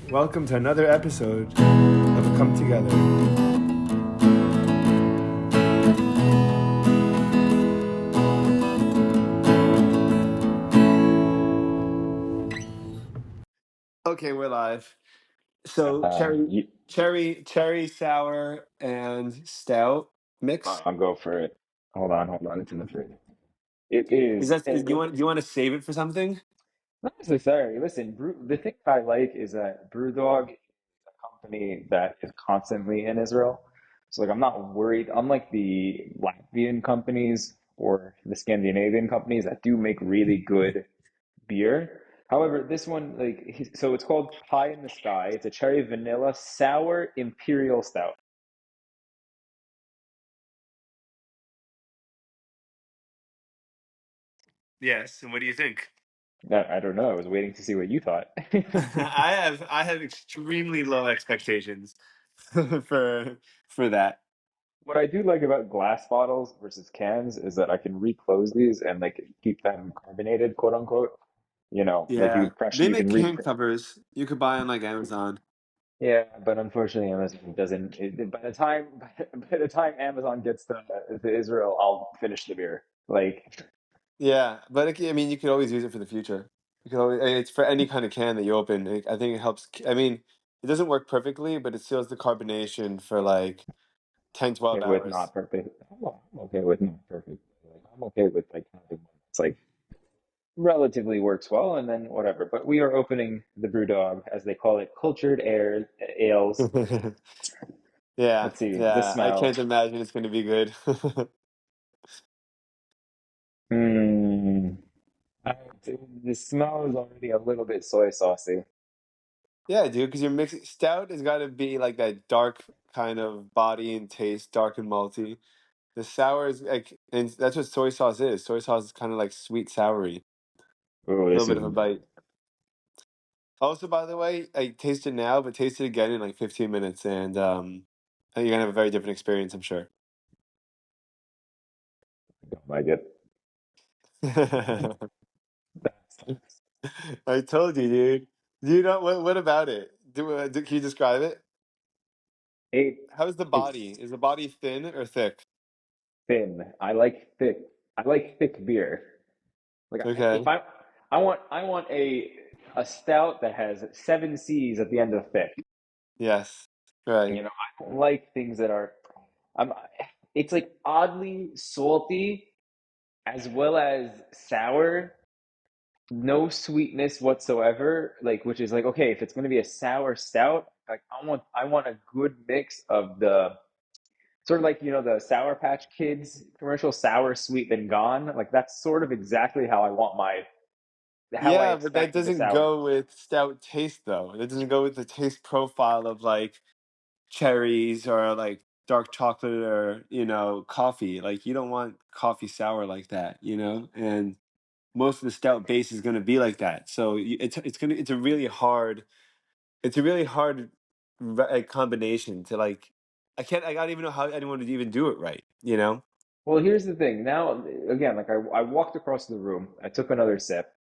Welcome to another episode of A Come Together. Okay, we're live. So cherry, You, cherry sour and stout mix. I'll go for it. Hold on. It's in the fridge. It Is is. that is, do you want to save it for something? Not necessarily. Listen, the thing I like is that BrewDog is a company that is constantly in Israel. So like I'm not worried. Unlike the Latvian companies or the Scandinavian companies that do make really good beer. However, this one so it's called Pie in the Sky. It's a cherry vanilla sour imperial stout. Yes. And what do you think? I don't know. I was waiting to see what you thought. I have extremely low expectations for for that. What I do like about glass bottles versus cans is that I can reclose these and like keep them carbonated, quote unquote. Like Yeah, they you can make re. can covers you could buy on like Amazon. Yeah, but unfortunately, Amazon doesn't. By the time by the time Amazon gets to Israel, I'll finish the beer. Like, Yeah, but I mean, you could always use it for the future. You could always, it's for any kind of can that you open. I think it helps. I mean, it doesn't work perfectly, but it seals the carbonation for like 10, okay 12 with hours. not perfect. I'm okay with not perfect. Like, I'm okay with like having one that's like relatively works well, and then whatever. But we are opening the brew dog, as they call it, cultured air ales. Yeah, Let's see the yeah. I can't smell. imagine it's going to be good. Hmm. I, the smell is already a little bit soy saucy. Yeah, dude, because you're mixing stout has got to be like that dark kind of body and taste, dark and malty. The sour is like, and that's what soy sauce is. Soy sauce is kind of like sweet soury, Oh, a little this bit is of a bite. Also, by the way, I taste it now, but taste it again in like 15 minutes, and you're gonna have a very different experience, I'm sure. I don't like it. That's I told you, dude. Do you know what about it? Can you describe it? it. How's the body? It's Is the body thin or thick? thin. I like thick. I like thick beer. Like if Okay. I want a stout that has seven C's at the end of thick. Yes. Right. I don't like things that are. I'm. It's like oddly salty as well as sour, no sweetness whatsoever, like which is like okay, if it's going to be a sour stout, like I want a good mix of the sort of like the Sour Patch Kids commercial, sour, sweet, then gone. Like that's sort of exactly how I Yeah, but that expect the doesn't sour. go with stout taste, though. That doesn't go with the taste profile of like cherries or like dark chocolate or coffee. Like you don't want coffee sour like that, and most of the stout base is going to be like that. So it's a really hard combination to like. I don't even know how anyone would even do it right. Well, here's the thing. Now, again, like I walked across the room, I took another sip,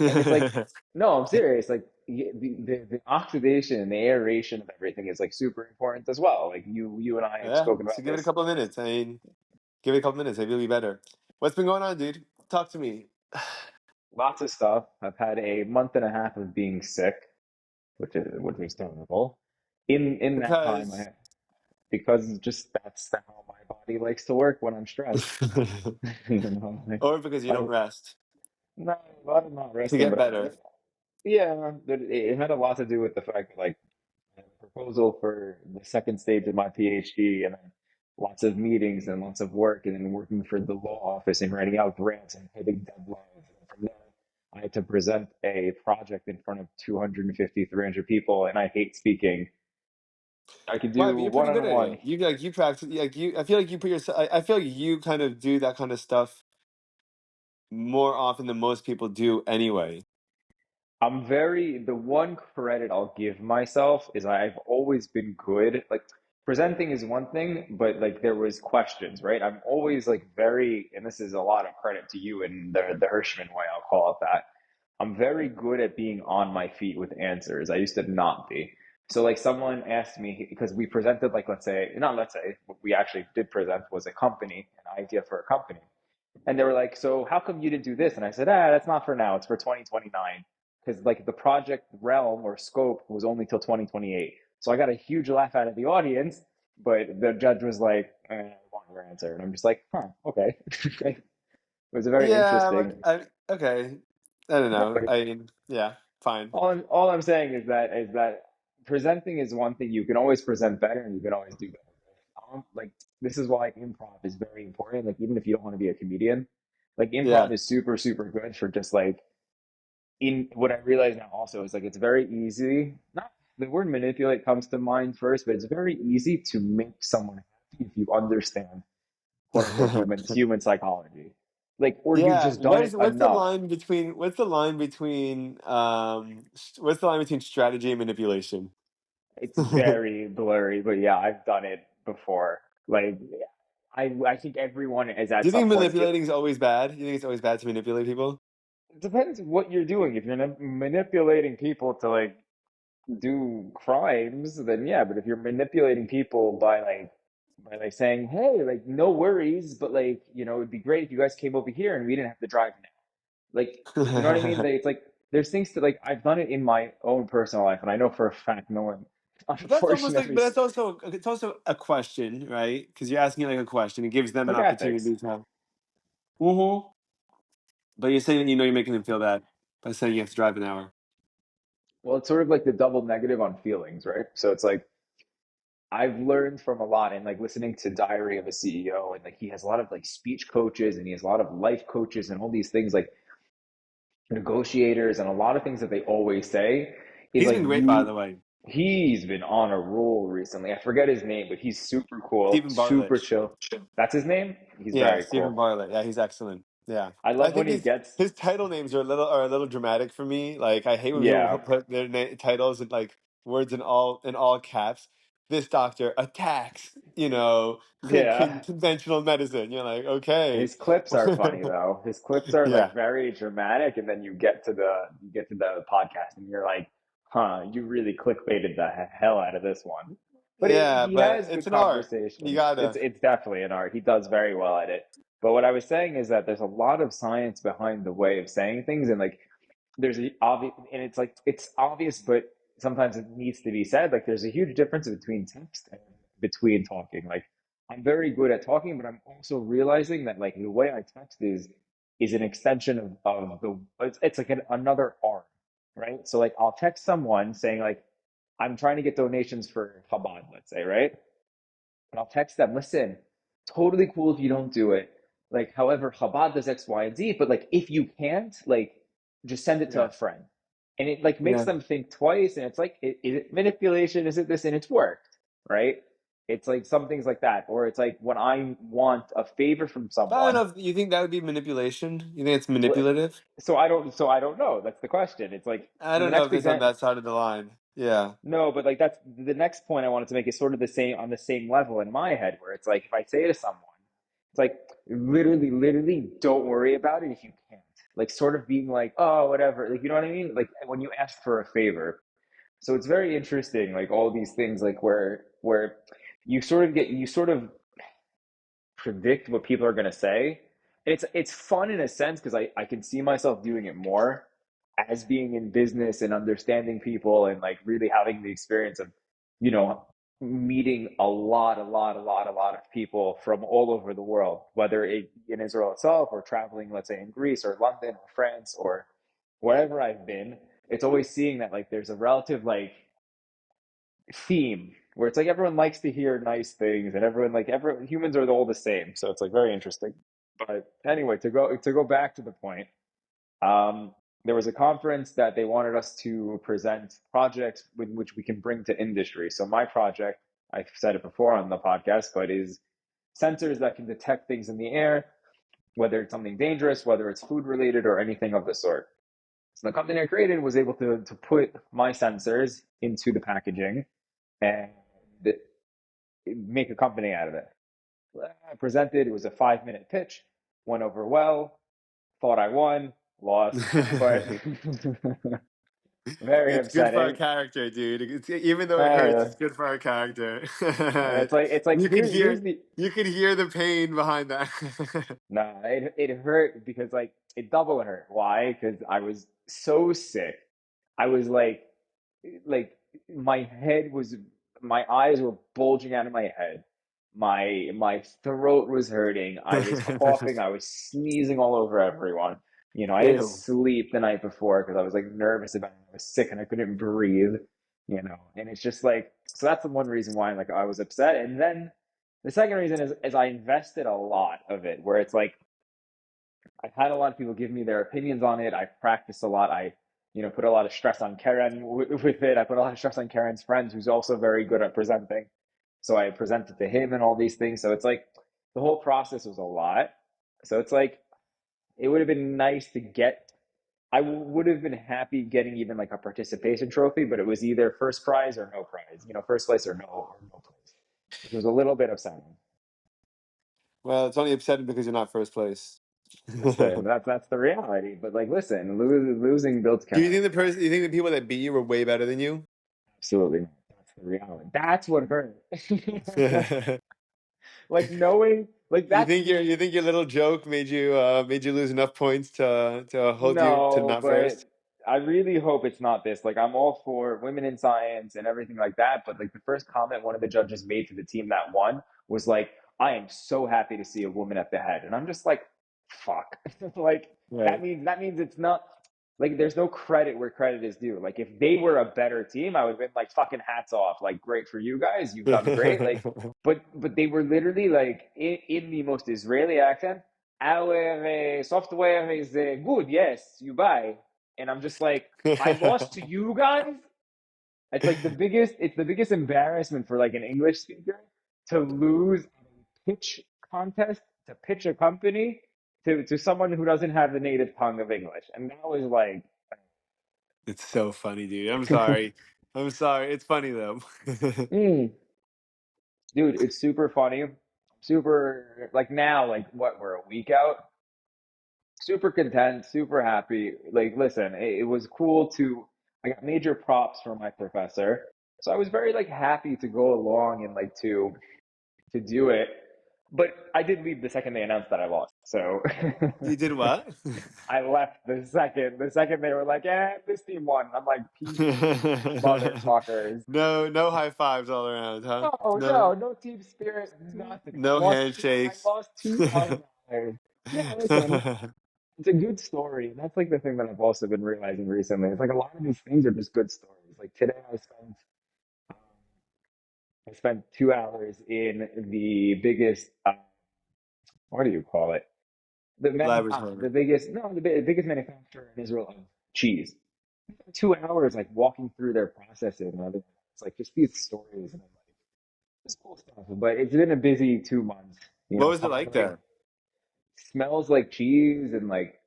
and it's like, no, I'm serious. Like the oxidation and the aeration of everything is like super important as well. Like you and I have Yeah, spoken so about give it a this. couple of minutes. I mean, give it a couple minutes. Maybe it'll be better. What's been going on, dude? Talk to me. Lots of stuff. I've had a month and a half of being sick, which was terrible. In that time, Because because just that's how my body likes to work when I'm stressed. Like, or because you I don't rest no, a lot of not to resting, get but better. yeah, it had a lot to do with the fact that like I had a proposal for the second stage of my PhD, and then lots of meetings and lots of work, and then working for the law office and writing out grants and hitting deadlines. And from there, I had to present a project in front of 250, 300 people, and I hate speaking. I could Why? do But you're pretty good at one-on-one. it. You practice like you. I feel like you put yourself. I feel like you kind of do that kind of stuff more often than most people do anyway. The one credit I'll give myself is I've always been good. Like presenting is one thing, but like there was questions, right? I'm always like very, and this is a lot of credit to you and the Hirschman way, I'll call it that. I'm very good at being on my feet with answers. I used to not be. So like someone asked me because we presented like let's say not let's say what we actually did present was a company, an idea for a company. And they were like, "So how come you didn't do this?" And I said, that's not for now. It's for 2029." Because like the project realm or scope was only till 2028. So I got a huge laugh out of the audience, but the judge was like, I want your answer. And I'm just like, huh, okay. It was a very Yeah, interesting. okay. I don't No, know. but I mean, yeah, fine. all I'm saying is that presenting is one thing. You can always present better and you can always do better. Like this is why improv is very important. Like even if you don't want to be a comedian, like improv Yeah. is super, super good for just like in what I realize now also is like it's very easy. Not the word manipulate comes to mind first, but it's very easy to make someone happy if you understand quote unquote human psychology. Like or you've Yeah, just done it what's the enough. line between what's the line between strategy and manipulation? It's very blurry, but yeah, I've done it before. Like I think everyone is Do at you think some point. manipulating is always bad? You think it's always bad to manipulate people? It depends what you're doing. If you're manipulating people to like do crimes, then yeah. But if you're manipulating people by like saying, hey, like no worries, but like it'd be great if you guys came over here and we didn't have to drive now. Like you know what I mean? It's like there's things to like I've done it in my own personal life, and I know for a fact no one, But that's almost like, unfortunately, but that's also it's also a question, right? Because you're asking like a question. It gives them an like ethics. opportunity to have. Mm-hmm. But you're saying that you're making them feel bad by saying you have to drive an hour. Well, it's sort of like the double negative on feelings, right? So it's like I've learned from a lot and like listening to Diary of a CEO and like he has a lot of like speech coaches and he has a lot of life coaches and all these things like negotiators and a lot of things that they always say is He's like been great, by you the way. he's been on a roll recently. I forget his name, but he's super cool, Stephen Bartlett. super chill. That's his name? He's Yeah, very Stephen cool. Bartlett. Yeah, he's excellent. Yeah, I I love when think he gets his title names are a little dramatic for me. Like I hate when people yeah. put their titles in like words in all caps. This doctor attacks, Yeah. conventional medicine. You're like, okay, His clips are funny though. His clips are yeah, like very dramatic, and then you get to the podcast, and you're like, "Huh, you really clickbaited the hell out of this one." But yeah, he but has it's good an art. You conversations. It's gotta. it's definitely an art. He does very well at it. But what I was saying is that there's a lot of science behind the way of saying things, and like there's a obvious, and it's like it's obvious, but sometimes it needs to be said. Like there's a huge difference between text and between talking. Like I'm very good at talking, but I'm also realizing that like the way I text is an extension of the it's like another arm, right? So like I'll text someone saying like I'm trying to get donations for Chabad, let's say, right? And I'll text them, listen, totally cool if you don't do it. Like, however, Chabad does X, Y, and Z, but like if you can't, like just send it to Yeah, a friend. And it like makes yeah. them think twice, and it's like, is it manipulation? Is it this? And it's worked, right? It's like some things like that. Or it's like when I want a favor from But I don't someone, know if you think that would be manipulation. You think it's manipulative? so I don't know. That's the question. It's like I the don't know if next it's on example. that side of the line. Yeah. No, but like that's the next point I wanted to make is sort of the same on the same level in my head, where it's like if I say to someone, it's like literally, literally, don't worry about it if you can't. Like sort of being like, oh, whatever. Like you know what I mean? Like when you ask for a favor. So it's very interesting, like all these things, like where you sort of predict what people are going to say. It's fun in a sense because I can see myself doing it more as being in business and understanding people and like really having the experience of, you know, meeting a lot of people from all over the world, whether it in Israel itself or traveling, let's say in Greece or London or France or wherever I've been. It's always seeing that like there's a relative like theme where it's like everyone likes to hear nice things and everyone like everyone humans are all the same, so it's like very interesting. But anyway, to go back to the point, um there was a conference that they wanted us to present projects with which we can bring to industry. So my project, I've said it before on the podcast, but is sensors that can detect things in the air, whether it's something dangerous, whether it's food related or anything of the sort. So the company I created was able to put my sensors into the packaging and make a company out of it. I presented, it was a 5-minute pitch, went over well, thought I won. lost, but very It's good for our upsetting. character, dude. Even though it hurts, Uh, it's good for our character. it's like You could here's hear the you could hear the pain behind that. nah. It hurt because like it double hurt. Why? Because I was so sick. I was like my head was my eyes were bulging out of my head. My throat was hurting. I was coughing. I was sneezing all over everyone. I didn't Ew. sleep the night before because I was like nervous about it. I was sick and I couldn't breathe. And it's just like so that's the one reason why like I was upset. And then the second reason is I invested a lot of it where it's like I've had a lot of people give me their opinions on it. I've practiced a lot. I put a lot of stress on Karen with it. I put a lot of stress on Karen's friends, who's also very good at presenting. So I presented to him and all these things. So it's like the whole process was a lot. So it's like it would have been nice to get. I would have been happy getting even like a participation trophy, but it was either first prize or no prize. First place or no place, which was a little bit upsetting. Well, it's only upsetting because you're not first place. Listen, that's the reality. But like, listen, losing builds Do you think character. you think the people that beat you were way better than you? Absolutely not. That's the reality. That's what hurt. You Like knowing, like that's think your little joke made you lose enough points to hold you to no, not but first? I really hope it's not this. Like I'm all for women in science and everything like that, but like the first comment one of the judges made to the team that won was like, "I am so happy to see a woman at the head," and I'm just like, "Fuck!" Like Right. that means it's not like there's no credit where credit is due. Like if they were a better team, I would have been like, "Fucking hats off!" Like great for you guys, you've done great. Like, but they were literally like in the most Israeli accent. Our software is good. Yes, you buy. And I'm just like, I lost to you guys. It's the biggest embarrassment for like an English speaker to lose a pitch contest to pitch a company to someone who doesn't have the native tongue of English. And that was like, It's so funny, dude. I'm sorry. I'm sorry. It's funny though. mm, dude, it's super funny. Super like now, like what, we're a week out. Super content, super happy. Like, listen, it was cool to. I got major props from my professor, so I was very like happy to go along and like to do it. But I did leave the second they announced that I lost. So You did what? I left the second they were like, "Eh, this team won." I'm like, "Peace, motherfuckers." No high fives all around, huh? No, No, no, no team spirit, nothing. no I handshakes. lost $2,000. Yeah, listen, it's a good story. That's like the thing that I've also been realizing recently. It's like a lot of these things are just good stories. Like today, um, I spent 2 hours in the biggest, what do you call it? Laboratory. The biggest, no, the biggest manufacturer in Israel of cheese. 2 hours like walking through their processes and everything. It's like just these stories and like it's cool stuff. But it's been a busy 2 months. What was it like Finally there? smells like cheese and like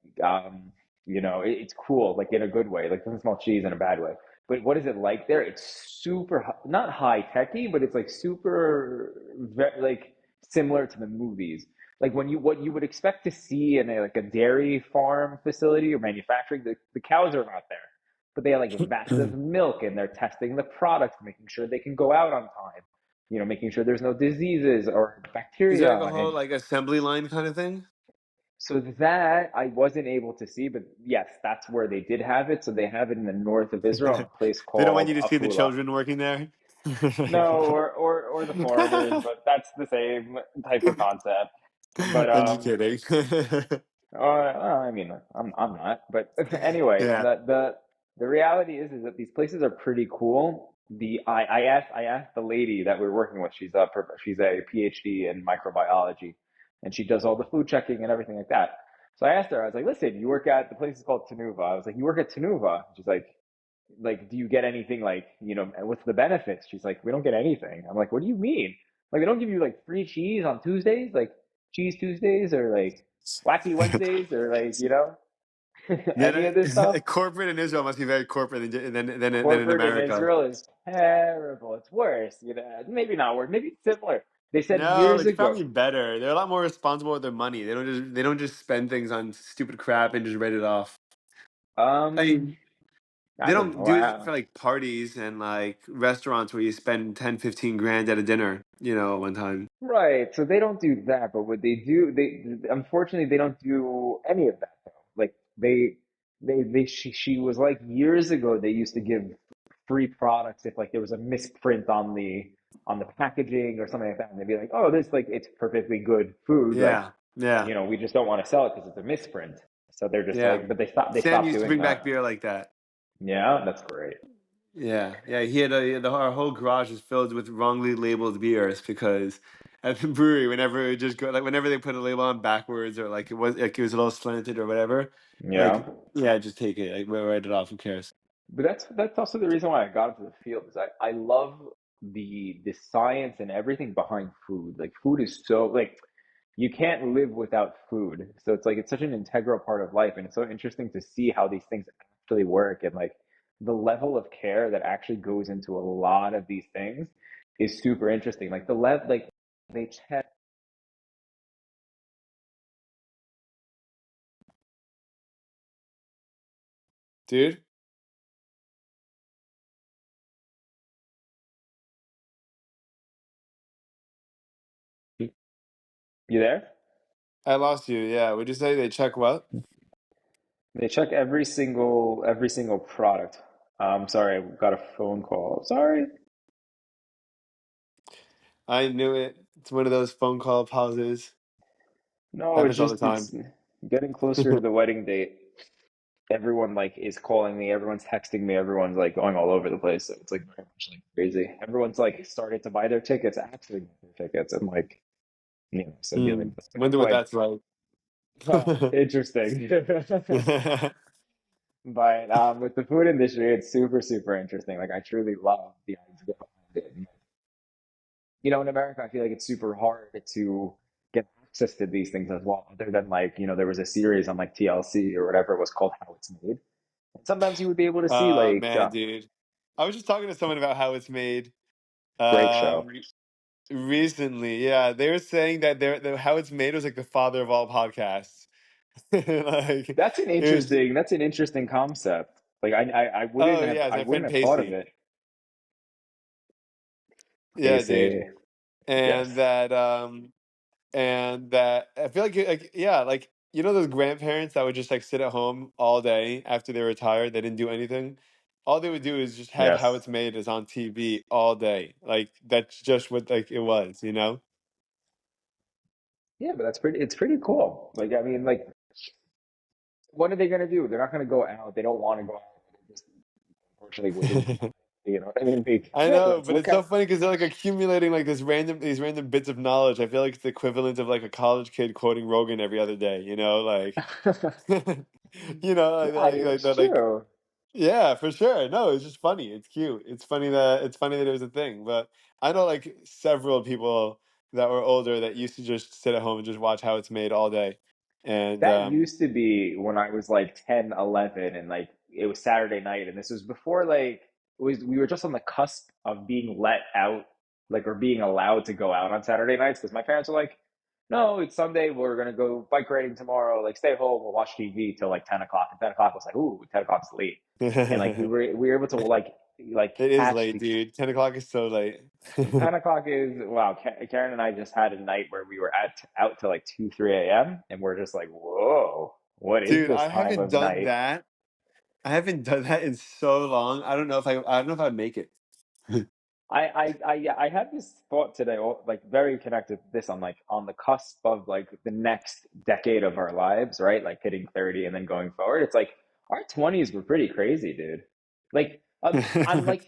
it's cool like in a good way, like it doesn't smell cheese in a bad way. But what is it like there? It's super not high techy, but it's like super like similar to the movies, like when you what you would expect to see in like a dairy farm facility or manufacturing. The cows are not there, but they have like vats of milk and they're testing the product, making sure they can go out on time, making sure there's no diseases or Is there bacteria like a on whole it. like assembly line kind of thing? So that I wasn't able to see, but yes, that's where they did have it. So they have it in the north of Israel in a place They don't want called you to see the Afula. children working there. No, or the foreigners, but that's the same type of concept. But I'm just kidding. I mean, I'm not. But anyway, Yeah, the reality is that these places are pretty cool. I asked the lady that we're working with. She's a PhD in microbiology, and she does all the food checking and everything like that. So I asked her. I was like, "Listen, you work at the place is called Tenuva." I was like, "You work at Tenuva?" She's like, do you get anything like, and what's the benefits? She's like, we don't get anything. I'm like, what do you mean? Like, they don't give you like free cheese on Tuesdays, like cheese Tuesdays or like wacky Wednesdays or like, any of this stuff? corporate in Israel must be very corporate than in Corporate in America. Israel is terrible. It's worse, maybe not worse, maybe it's similar. They said No, years it's ago. probably better. They're a lot more responsible with their money. They don't just spend things on stupid crap and just write it off. I Um, mean, I they don't don't know. do it for like parties and like restaurants where you spend 10, 15 grand at a dinner, at one time. Right. So they don't do that, but what they do, they unfortunately they don't do any of that though. Like she was like years ago they used to give free products if like there was a misprint on the packaging or something like that, and they'd be like, oh, this like it's perfectly good food, like Yeah, yeah, we just don't want to sell it because it's a misprint. So they're just yeah. like, but they Sam stopped used to doing bring back that. beer like that. Yeah, that's great. Yeah, yeah. Our whole garage is filled with wrongly labeled beers because at the brewery, whenever it just go like whenever they put a label on backwards or like it was a little slanted or whatever, Yeah. like yeah, just take it, like write it off. Who cares? But that's also the reason why I got into the field is I love the science and everything behind food. Like food is so like you can't live without food. So it's like it's such an integral part of life and it's so interesting to see how these things actually work and like the level of care that actually goes into a lot of these things is super interesting. Like like they check. Dude, You there? I lost you. Yeah, would you say they check what? They check every single product. Sorry, I got a phone call. Sorry. I knew it. It's one of those phone call pauses. No, Happens all the time. it's getting closer to the wedding date. Everyone like is calling me, everyone's texting me, everyone's like going all over the place. So it's like very much like crazy. Everyone's like started to buy their tickets, actually buy their tickets, and like so dealing Hmm. with this. But Wonder what anyway, that's like. interesting. But with the food industry, it's super interesting. Like I truly love the idea behind it. And, in America, I feel like it's super hard to get access to these things as well. Other than like, there was a series on like TLC or whatever it was called, How It's Made. And sometimes you would be able to see like Man, dude. I was just talking to someone about how it's made. great show. Um, Recently, yeah, they were saying that how it's made was like the father of all podcasts. Like it was. That's an interesting concept. Like Oh yeah, it's I my friend wouldn't have thought of Pacey. it. Yeah, dude, Pacey. and Yes. that I feel like yeah, like those grandparents that would just like sit at home all day after they retired, they didn't do anything. All they would do is just have how Yes. it's made is on TV all day. Like that's just what like it was. Yeah, but it's pretty cool. Like I mean, like what are they gonna do? They're not gonna go out. They don't want to go out. They're just unfortunately waiting to die. You know what I mean? I Yeah, know, let's but look it's so at funny because they're like accumulating like these random bits of knowledge. I feel like it's the equivalent of like a college kid quoting Rogan every other day. Like, Yeah, it's that like true. yeah, for sure. No, it's just funny. It's cute. It's funny that it was a thing. But I know like several people that were older that used to just sit at home and just watch how it's made all day. And That used to be when I was like 10, 11, and like it was Saturday night, and this was before like we were just on the cusp of being let out, like or being allowed to go out on Saturday nights because my parents were like, "No, it's Sunday. We're gonna go bike riding tomorrow. Like, stay home. We'll watch TV till like 10 o'clock." And 10 o'clock was like, "Ooh, 10 o'clock's late," and like it we were able to like is catch late, the dude. 10 o'clock is so late. 10 o'clock is wow. Karen and I just had a night where we were out till like 2, 3 a.m. and we're just like, whoa, what is Dude, this time of night? I haven't done that in so long. I don't know if I'd make it. Yeah, I had this thought today, like very connected to this on like on the cusp of like the next decade of our lives, right? Like hitting 30 and then going forward. It's like our 20s were pretty crazy, dude. Like I'm like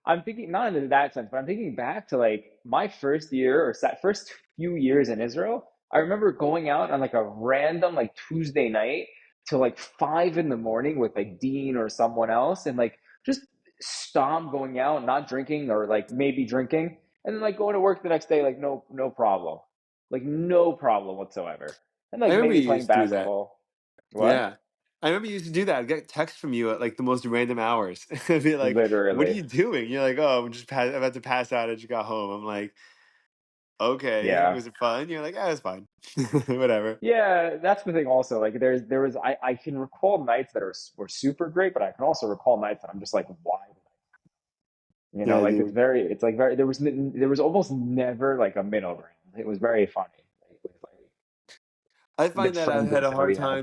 I'm thinking not in that sense, but I'm thinking back to like my first year or first few years in Israel. I remember going out on like a random like Tuesday night till like 5 in the morning with like Dean or someone else and like just stomp going out, not drinking or like maybe drinking, and then like going to work the next day, like no problem, like no problem whatsoever, and I like remember maybe you playing used to do that. basketball. What? Yeah. I remember you used to do that. I'd get texts from you at like the most random hours. I'd be like, "What are Literally. you doing?" You're like, "Oh, I'm about to pass out. I just got home." I'm like, Okay, Yeah. was it fun? You're like, ah, it's fine. Whatever. Yeah, that's the thing also. Like there was I can recall nights that were super great, but I can also recall nights that I'm just like, why? You know, Yeah, like dude. it's like very there was almost never like a middle ground. It was very funny. Like, with like I the find that friend group that we had.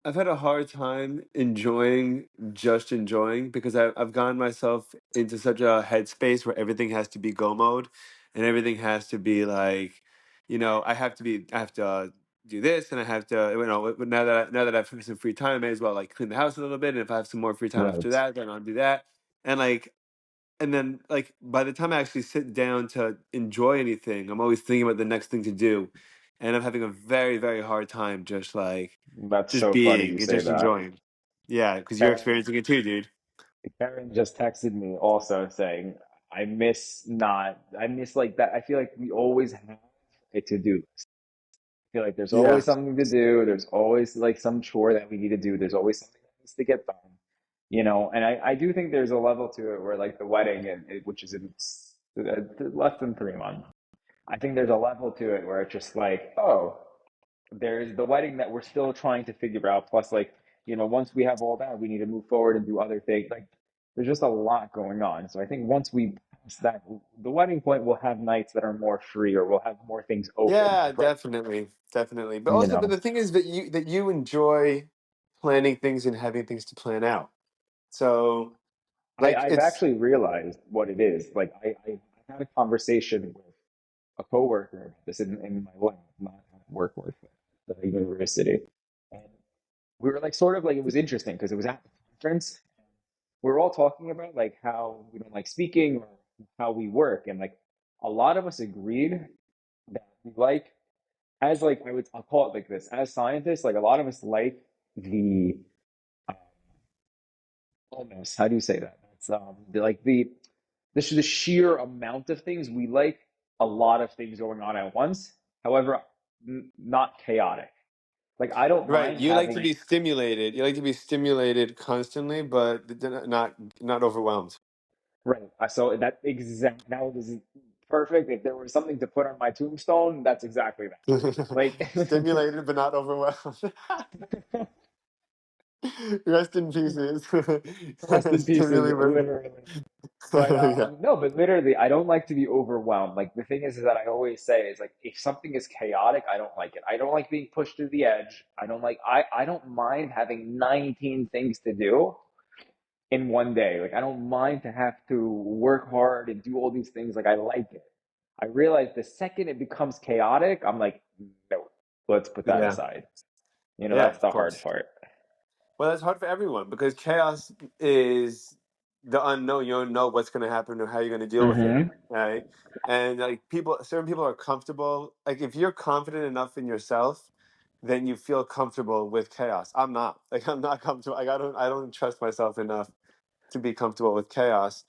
I've had a hard time enjoying, just enjoying, because I've gotten myself into such a headspace where everything has to be go mode and everything has to be like, I have to do this and I have to, now that I've some free time, I may as well like clean the house a little bit. And if I have some more free time after Right. that, then I'll do that. And like, and then like by the time I actually sit down to enjoy anything, I'm always thinking about the next thing to do, and I'm having a very very hard time just like That's just so funny you being and say just that. enjoying. Yeah, because you're Karen, experiencing it too, dude. Karen just texted me also saying, I miss like that. I feel like we always have a to-do list. I feel like there's Yeah, always something to do. There's always like some chore that we need to do. There's always something that needs to get done. You know, and I do think there's a level to it where like the wedding, which is in less than 3 months. I think there's a level to it where it's just like, oh, there's the wedding that we're still trying to figure out. Plus, like, you know, once we have all that, we need to move forward and do other things. Like, there's just a lot going on. So I think once we pass that, the wedding point, we'll have nights that are more free or we'll have more things open. yeah, But right, definitely, definitely. But you also, but know, the thing is that you enjoy planning things and having things to plan out. So like I've it's actually realized what it is. Like, I had a conversation with a coworker about this in my lab, not at work, at the university. And we were like, sort of like, it was interesting because it was at the conference. We were all talking about like how we don't like speaking or how we work, and like a lot of us agreed that we like as like I'll call it like this as scientists, like a lot of us like the um, almost how do you say that? That's like the sheer amount of things we like a lot of things going on at once. However, not chaotic. Like I don't right. mind You like to having be stimulated. You like to be stimulated constantly, but not overwhelmed. right. So that exact now this is perfect. If there was something to put on my tombstone, that's exactly that. Like Stimulated but not overwhelmed. Rest in pieces. rest in pieces, Stimulated, literally. But but yeah. no, but literally, I don't like to be overwhelmed. Like the thing is that I always say is like if something is chaotic, I don't like it. I don't like being pushed to the edge. I don't mind having 19 things to do in one day. Like I don't mind to have to work hard and do all these things. Like I like it. I realize the second it becomes chaotic, I'm like, no, let's put that Yeah. aside. You know, Yeah, that's of the hard course. part. Well, that's hard for everyone because chaos is the unknown. You don't know what's going to happen or how you're going to deal with it, Hmm. right? And like certain people are comfortable. Like if you're confident enough in yourself, then you feel comfortable with chaos. I'm not. Like I'm not comfortable. Like I don't trust myself enough to be comfortable with chaos.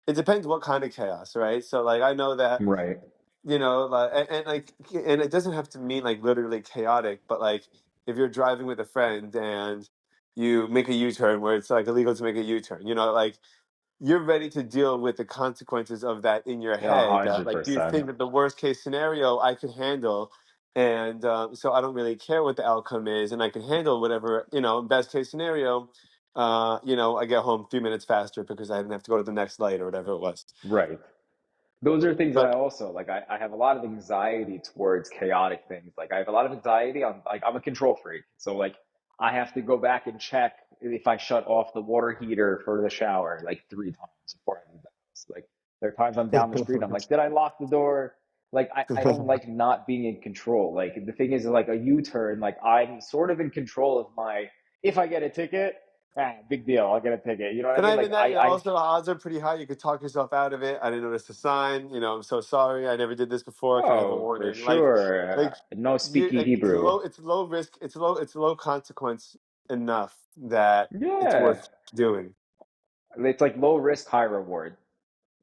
It depends what kind of chaos, right? So like I know that Right. like and it doesn't have to mean like literally chaotic, but like if you're driving with a friend and you make a U-turn where it's like illegal to make a U-turn, like you're ready to deal with the consequences of that in your Yeah, head. That like you 100%. think that the worst case scenario I could handle, and so I don't really care what the outcome is, and I can handle whatever best case scenario. I get home 3 minutes faster because I didn't have to go to the next light or whatever it was. Right. Those are things that I But also like. I have a lot of anxiety towards chaotic things. Like I have a lot of anxiety on like I'm a control freak. So like I have to go back and check if I shut off the water heater for the shower like 3 times before I leave the house. Like there are times I'm down the street, I'm like, did I lock the door? Like I don't like not being in control. Like the thing is like a U-turn, like I'm sort of in control of my if I get a ticket, big deal, I'll get a ticket. You know what I but mean? not Like even that, also the odds are pretty high. You could talk yourself out of it. I didn't notice the sign. I'm so sorry. I never did this before. Can I have a oh, for warning? sure. Like No you, speaky like Hebrew. it's low risk. It's low consequence enough that it's Yeah. worth doing. It's like low risk, high reward.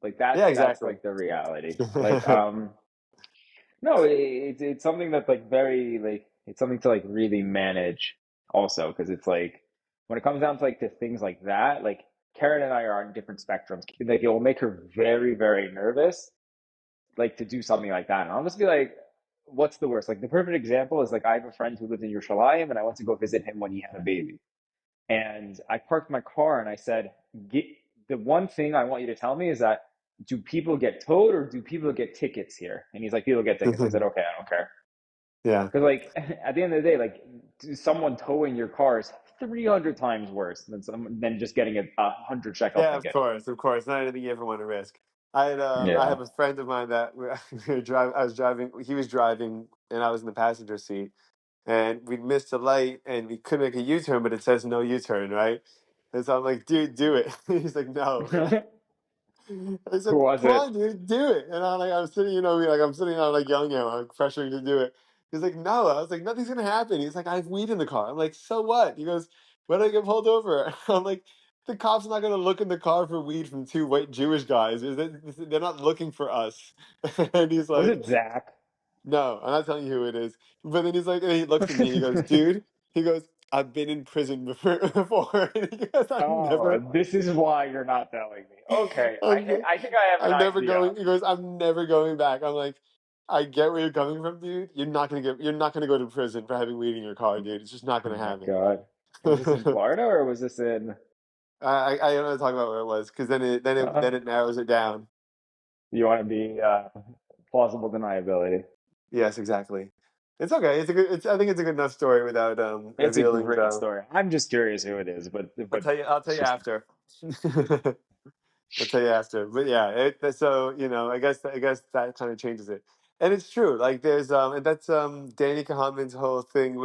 Like Yeah, that's exactly. like the reality. Like no, it's something that's like very like it's something to like really manage also because it's like when it comes down to like to things like that, like Karen and I are on different spectrums. Like it will make her very, very nervous like to do something like that. And I'll just be like, what's the worst? Like the perfect example is like I have a friend who lived in Yerushalayim and I went to go visit him when he had a baby. And I parked my car and I said, the one thing I want you to tell me is that do people get towed or do people get tickets here? And he's like, people get tickets. I said, okay, I don't care. Yeah. Because like at the end of the day, like someone towing your car is 300 times worse than just getting a 100 shekel Yeah, of ticket. course, of course. Not anything you ever want to risk. I Yeah. have a friend of mine that we were driving. I was driving. He was driving, and I was in the passenger seat. And we missed a light, and we couldn't make a U-turn, but it says no U-turn, right? And so I'm like, dude, do it. He's like, no. I Who said, was "Come it? on, dude, do it." And I'm sitting, I'm sitting on like yelling at him, like pressuring to do it. He's like, "No." I was like, "Nothing's gonna happen." He's like, "I have weed in the car." I'm like, "So what?" He goes, "When did I get pulled over?" I'm like, "The cops are not gonna look in the car for weed from two white Jewish guys. They're not looking for us." And he's Was like, it Zach? "No, I'm not telling you who it is." But then he's like, and he looks at me. He goes, "Dude," he goes, "I've been in prison before." Before. And he goes, "I've Oh, never." this is why you're not telling me. Okay, I'm, I think I have an I'm never idea. going. He goes, "I'm never going back." I'm like, I get where you're coming from, dude. You're not gonna go to prison for having weed in your car, dude. It's just not Oh gonna my happen. God. Was this in Florida or was this in I don't want to talk about where it was because uh, then it narrows it down. you want to be plausible deniability? Yes, exactly. It's okay. I think it's a good enough story without It's a revealing great the. story. I'm just curious who it is, but I'll tell it's you just after. I'll tell you after. But yeah, so I guess that kind of changes it. And it's true. Like there's and that's Danny Kahanman's whole thing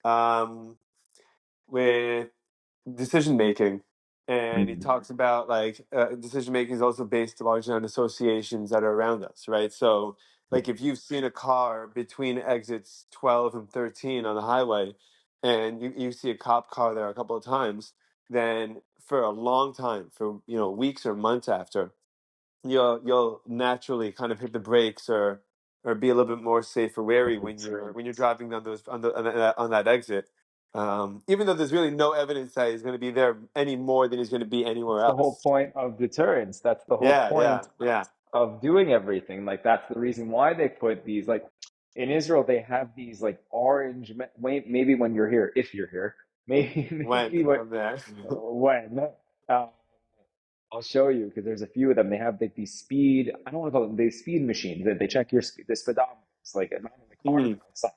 um with decision making. And he mm, talks about like decision making is also based largely on associations that are around us, right? So like if you've seen a car between exits 12 and 13 on the highway and you see a cop car there a couple of times, then for a long time, for weeks or months after, you'll naturally kind of hit the brakes or be a little bit more safe or wary when you're driving down those on that exit. Even though there's really no evidence that he's going to be there any more than he's going to be anywhere that's the whole else. point of deterrence. That's the whole Yeah, yeah, point yeah. of doing everything. Like that's the reason why they put these like in Israel they have these like orange maybe when you're here if you're here maybe When maybe I'm there. when uh, I'll show you because there's a few of them. They have like these speed. I don't want to call them these speed machines. They check your speed, the speedometer. It's like not in the car Mhm. but outside.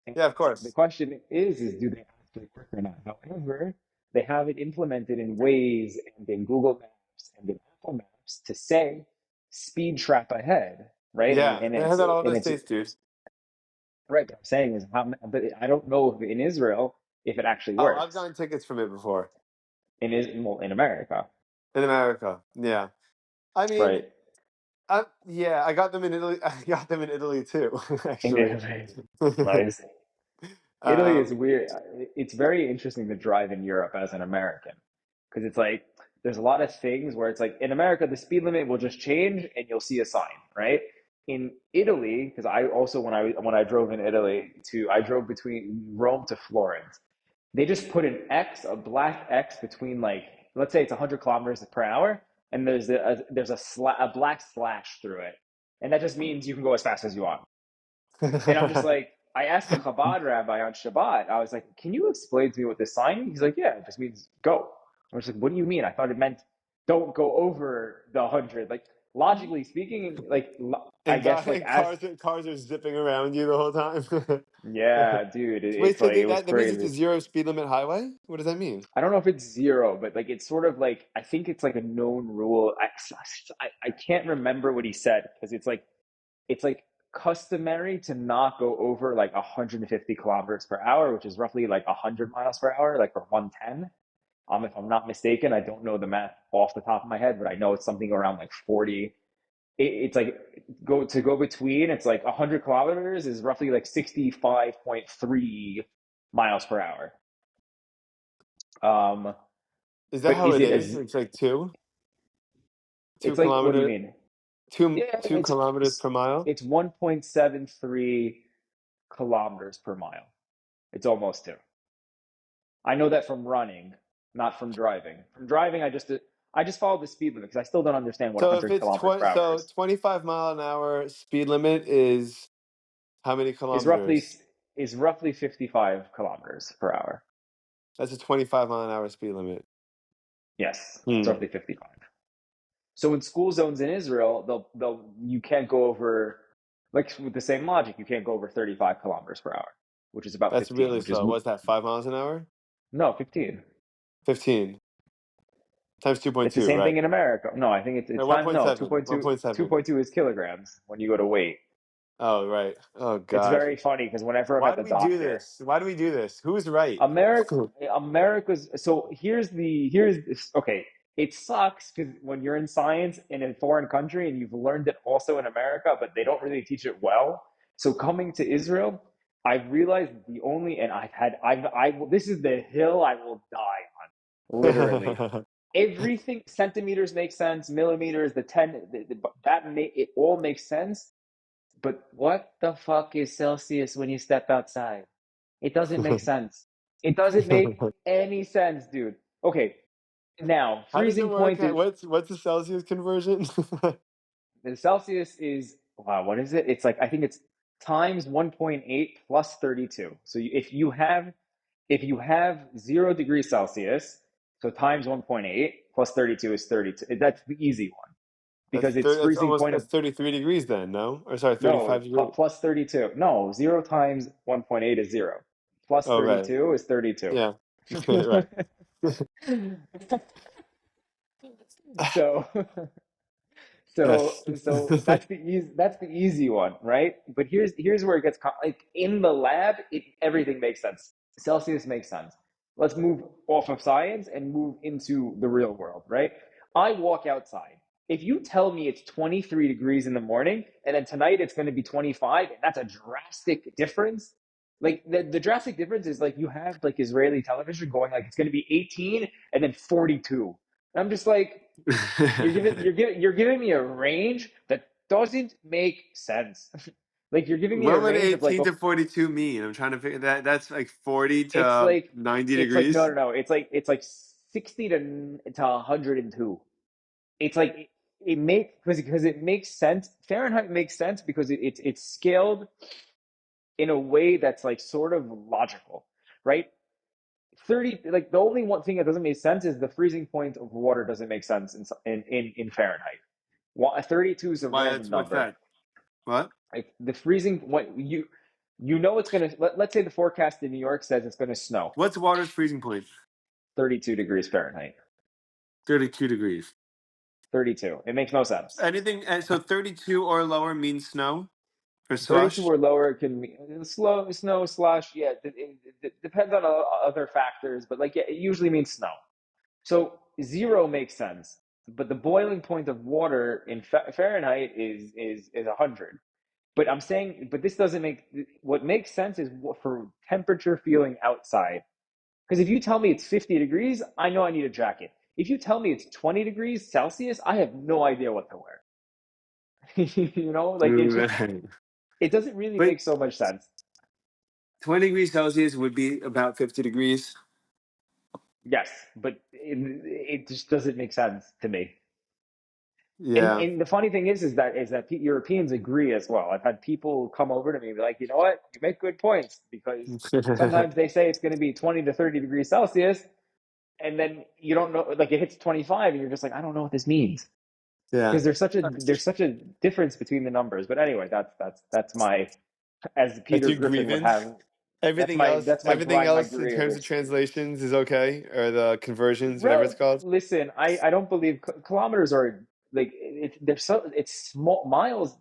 And Yeah, of the course. question is do they actually work or not? However, they have it implemented in Waze and in Google Maps and in Apple Maps to say speed trap ahead, right? Yeah, And they have that all in and the it's states, dude. right. What I'm saying is how, but I don't know if in Israel if it actually Oh, I've works gotten tickets from it before in America, in America. Yeah, I mean, right? I got them in Italy. I got them in Italy too, In actually. Italy, nice. Italy is um, weird. It's very interesting to drive in Europe as an American because it's like there's a lot of things where it's like in America the speed limit will just change and you'll see a sign, right? In Italy, because I also when I drove in Italy to I drove between Rome to Florence. They just put an X, a black X between like let's say it's 100 kilometers per hour, and there's a black slash through it, and that just means you can go as fast as you want. And I'm just like, I asked the Chabad rabbi on Shabbat, I was like, can you explain to me what this sign means? He's like, yeah, it just means go. I was like, what do you mean? I thought it meant don't go over the 100. Like, logically speaking, like, I and, guess, like, and as, cars are zipping around you the whole time. yeah, dude, Wait, it's so like, it was that means it's a crazy. zero speed limit highway? What does that mean? I don't know if it's zero, but like, it's sort of like, I think it's like a known rule. I can't remember what he said because it's like customary to not go over like 150 kilometers per hour, which is roughly like 100 miles per hour, like for 110. If I'm not mistaken, I don't know the math off the top of my head, but I know it's something around like 40. It's like go between, it's like 100 kilometers is roughly like 65.3 miles per hour. Um, Is that but how is it it is? as It's like two it's like, what do you kilometer, mean? two Yeah, two kilometers per mile. it's 1.73 kilometers per mile. It's almost two. I know that from running, not from driving. From driving, I just follow the speed limit because I still don't understand what So if 100 it's kilometers per 20, hour so is. 25 mile an hour speed limit is how many Is roughly kilometers? is roughly 55 kilometers per hour. That's a 25 mile an hour speed limit. Yes, it's Hmm. roughly 55. So in school zones in Israel, they'll you can't go over, like with the same logic, you can't go over 35 kilometers per hour, which is about That's 15, really which is slow. What's that? 5 miles an hour? no 15. 15 times It's the 2.2, same thing right? in America. No, I think it's Or time. No, 1.7. 2.2. 1.7. 2.2 is kilograms when you go to weight. Oh, right. Oh, It's God. very funny because whenever I'm Why at do the we do doctor, this? Why do we do this? Who's right? America's so here's okay. It sucks because when you're in science in a foreign country and you've learned it also in America, but they don't really teach it well. So coming to Israel, I've realized the only and this is the hill I will die on, literally. Everything centimeters make sense, millimeters, the 10 it all makes sense. But what the fuck is Celsius when you step outside? It doesn't make sense. It doesn't make any sense, dude. Okay, now How does it freezing work? point is What's the Celsius conversion? the Celsius is wow. What is it? It's like I think it's times 1.8 plus 32. So if you have 0 degrees Celsius, so times 1.8 plus 32 is 32. That's the easy one because it's freezing point That's of 33 degrees then, no? Or sorry, no 35 degrees. plus 32. No, 0 times 1.8 is 0. Plus Oh, right. 32 is 32. Yeah. Right. So so Yes. that's the easy one, right? But here's where it gets like in the lab, everything makes sense. Celsius makes sense. Let's move off of science and move into the real world, right? I walk outside. If you tell me it's 23 degrees in the morning and then tonight it's going to be 25, and that's a drastic difference. Like the drastic difference is like you have like Israeli television going like it's going to be 18 and then 42. And I'm just like, you're giving me a range that doesn't make sense. Like you're giving me a What would range of like 18 to 42 mean? I'm trying to figure that. That's like 40 it's to like 90 it's like no degrees. no no it's like 60 to 102. It's like it makes because it makes sense. Fahrenheit makes sense because it's scaled in a way that's like sort of logical, right? 30 like the only one thing that doesn't make sense is the freezing point of water doesn't make sense in Fahrenheit. 32 is a Why, random what's number. that? What? Like the freezing what you know it's gonna let's say the forecast in New York says it's gonna snow. What's water's freezing point? 32 degrees Fahrenheit. 32 degrees. 32. It makes no sense. Anything, so 32 or lower means snow or 32 slush? or lower can be slow snow slash yeah it depends on other factors, but like yeah, it usually means snow. So 0 makes sense, but the boiling point of water in Fahrenheit is 100. But I'm saying, but this doesn't make what makes sense is for temperature feeling outside. Because if you tell me it's 50 degrees, I know I need a jacket. If you tell me it's 20 degrees Celsius, I have no idea what to wear. Like it just Right. it doesn't really But make so much sense. 20 degrees Celsius would be about 50 degrees. Yes, but it just doesn't make sense to me. And Yeah. and the funny thing is that Europeans agree as well. I've had people come over to me and be like, you know what, you make good points because sometimes they say it's going to be 20 to 30 degrees Celsius, and then you don't know, like it hits 25, and you're just like, I don't know what this means Yeah. because there's such a difference between the numbers. But anyway, that's my as That's Peter your Griffin would grievance. have. That's my that's my Everything grind, my else in terms of grievance. translations is okay, or the conversions, whatever it's called. Listen, I don't believe kilometers are like they're so it's small. Miles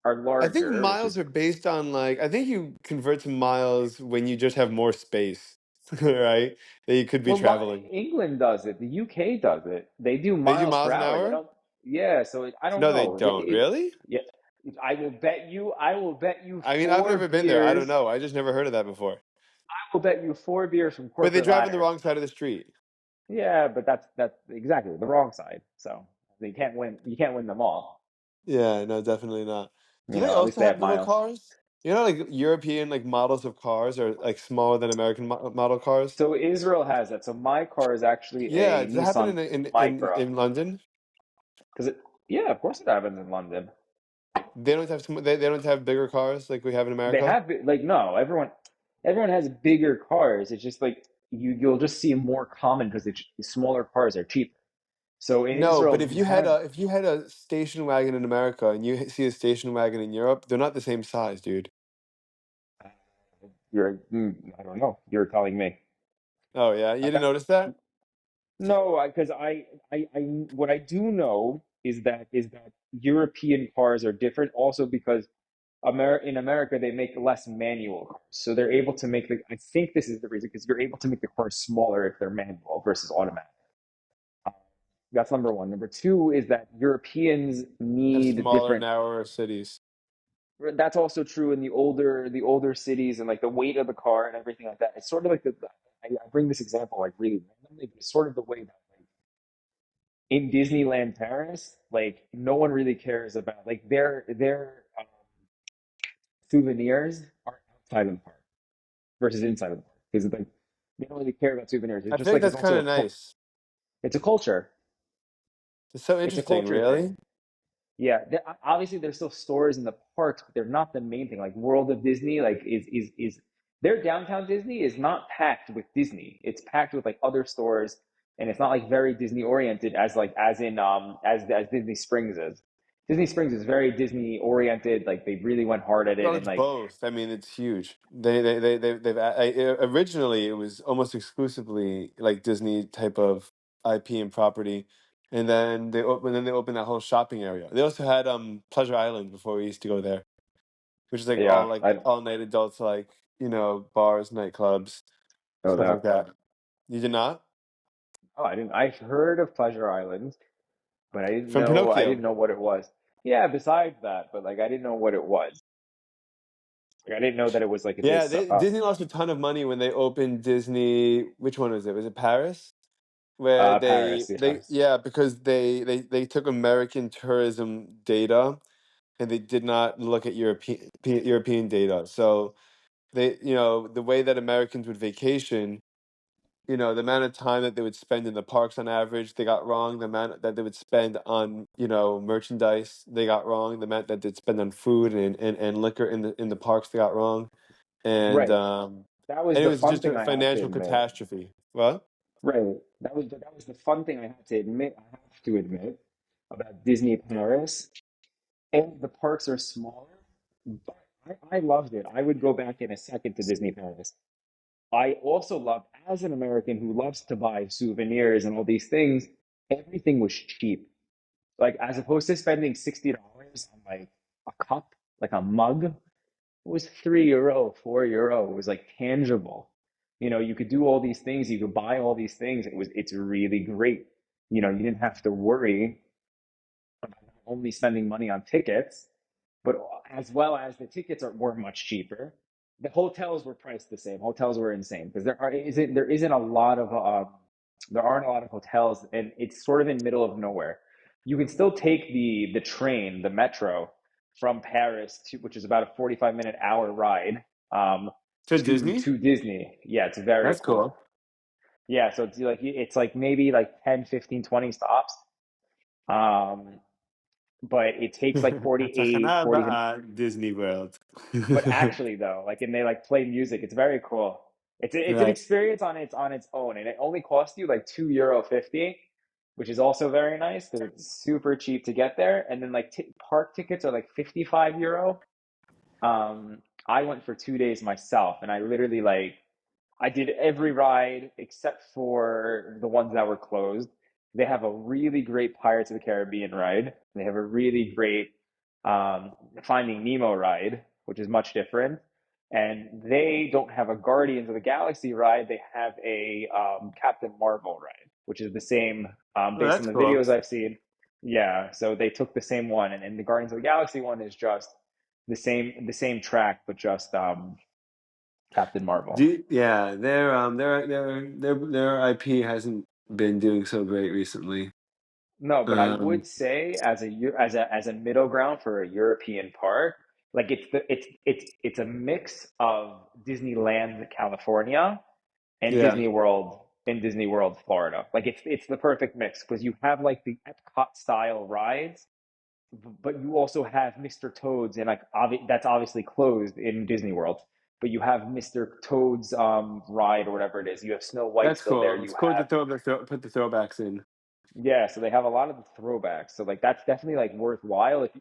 are I think larger, which miles is are based on like I think you convert to miles when you just have more space, right? That you could be well, traveling. England does it. The UK does it. They do They do miles per miles an hour. They hour? don't. Yeah, so I don't No, they know. don't. Really? Yeah, I will bet you I mean, I've four never been there. I don't beers. know. I just never heard of that before. I will bet you 4 beers from But they corporate drive on the ladder. wrong side of the street. Yeah, but that's exactly the wrong side. So they can't win. You can't win them all. Yeah, no, definitely not. Do they At least also they have have little miles. cars? You know, like European like models of cars are like smaller than American model cars. So Israel has that. So my car is actually Yeah, a does that happen Nissan in Micra. in London? Because yeah, of course it happens in London. They don't have they don't have bigger cars like we have in They America. have like no, everyone has bigger cars. It's just like you'll just see more common because smaller cars are cheaper. So in No, Israel but we have if you had a station wagon in America and you see a station wagon in Europe, they're not the same size, dude. I don't know. You're telling me. Oh yeah, you Like didn't notice that? no, because what I do know is that European cars are different also because in America they make less manual cars. So they're able to make I think this is the reason because you're able to make the cars smaller if they're manual versus automatic. Uh, That's number one. Number two is that Europeans Have need smaller, different. narrower cities. That's also true in the older cities and like the weight of the car and everything like that. It's sort of like I bring this example like really randomly, but it's sort of the way that like in Disneyland Paris, like no one really cares about like their souvenirs are outside of the park versus inside of the park because like they don't really care about souvenirs. It's I just feel like like it's that's kind also of nice. it's a culture. It's so It's a interesting, culture thing. really. Yeah, obviously there's still stores in the parks, but they're not the main thing. Like World of Disney, like is their downtown Disney is not packed with Disney. It's packed with like other stores, and it's not like very Disney oriented as like as in as Disney Springs is. Disney Springs is very Disney oriented. Like they really went hard at it, Well, and it's like both. I mean, it's huge. Originally it was almost exclusively like Disney type of IP and property, and then they opened that whole shopping area. They also had Pleasure Island before we used to go there, which is yeah, like I all night adults like bars, nightclubs, know stuff like that. that. You did not Oh, I didn't. I've heard of Pleasure Island, but from I didn't Pinocchio. know what it was. Yeah, besides that, but like I didn't know what it was. Like I didn't know that it was like Yeah, this. Disney lost a ton of money when they opened Disney. Which one was it? Was it Paris? Where Paris, they yes. yeah, because they took American tourism data and they did not look at European data. So they the way that Americans would vacation, the amount of time that they would spend in the parks on average, they got wrong. The amount that they would spend on merchandise, they got wrong. The amount that they'd spend on food and liquor in the parks, they got wrong. And Right. That was and it the was fun just thing a I had to financial admit. catastrophe. What? Right. That was the fun thing I had to admit. I have to admit about Disney Paris. And the parks are smaller, but I loved it. I would go back in a second to Disney Paris. I also loved, as an American who loves to buy souvenirs and all these things, everything was cheap. Like as opposed to spending $60 on like a cup, like a mug, it was €3, €4. It was like tangible. You could do all these things, you could buy all these things. It's really great. You didn't have to worry about only spending money on tickets, but as well as the tickets were much cheaper. The hotels were priced the same. Hotels were insane because there isn't a lot of there aren't a lot of hotels, and it's sort of in middle of nowhere. You can still take the train, the metro, from Paris to which is about a 45-minute hour ride um, To Disney? to Disney. Yeah, it's very That's cool. cool. Yeah, so it's like maybe like 10, 15, 20 stops. Um, but it takes like 48, Tachana 40. Ba'a, Disney World. But actually though, like and they like play music. It's very cool. It's an Right. experience on its own, and it only costs you like €2.50, which is also very nice because it's super cheap to get there. And then like t park tickets are like €55. I went for 2 days myself, and I literally like I did every ride except for the ones that were closed. They have a really great Pirates of the Caribbean ride. They have a really great Finding Nemo ride, which is much different. And they don't have a Guardians of the Galaxy ride. They have a Captain Marvel ride, which is the same Oh, based on that's the cool. videos I've seen. Yeah, so they took the same one, and the Guardians of the Galaxy one is just the same track, but just Captain Marvel. Yeah, their IP hasn't been doing so great recently. No, but I Um, would say as a middle ground for a European park, Like it's a mix of Disneyland, California, and Yeah, Disney World, Florida. Like it's the perfect mix because you have like the Epcot style rides, but you also have Mr. Toad's, and like that's obviously closed in Disney World. But you have Mr. Toad's ride or whatever it is. You have Snow White that's still there. cool. It's You cool to have put the throwbacks in. yeah, so they have a lot of the throwbacks. So like that's definitely like worthwhile. If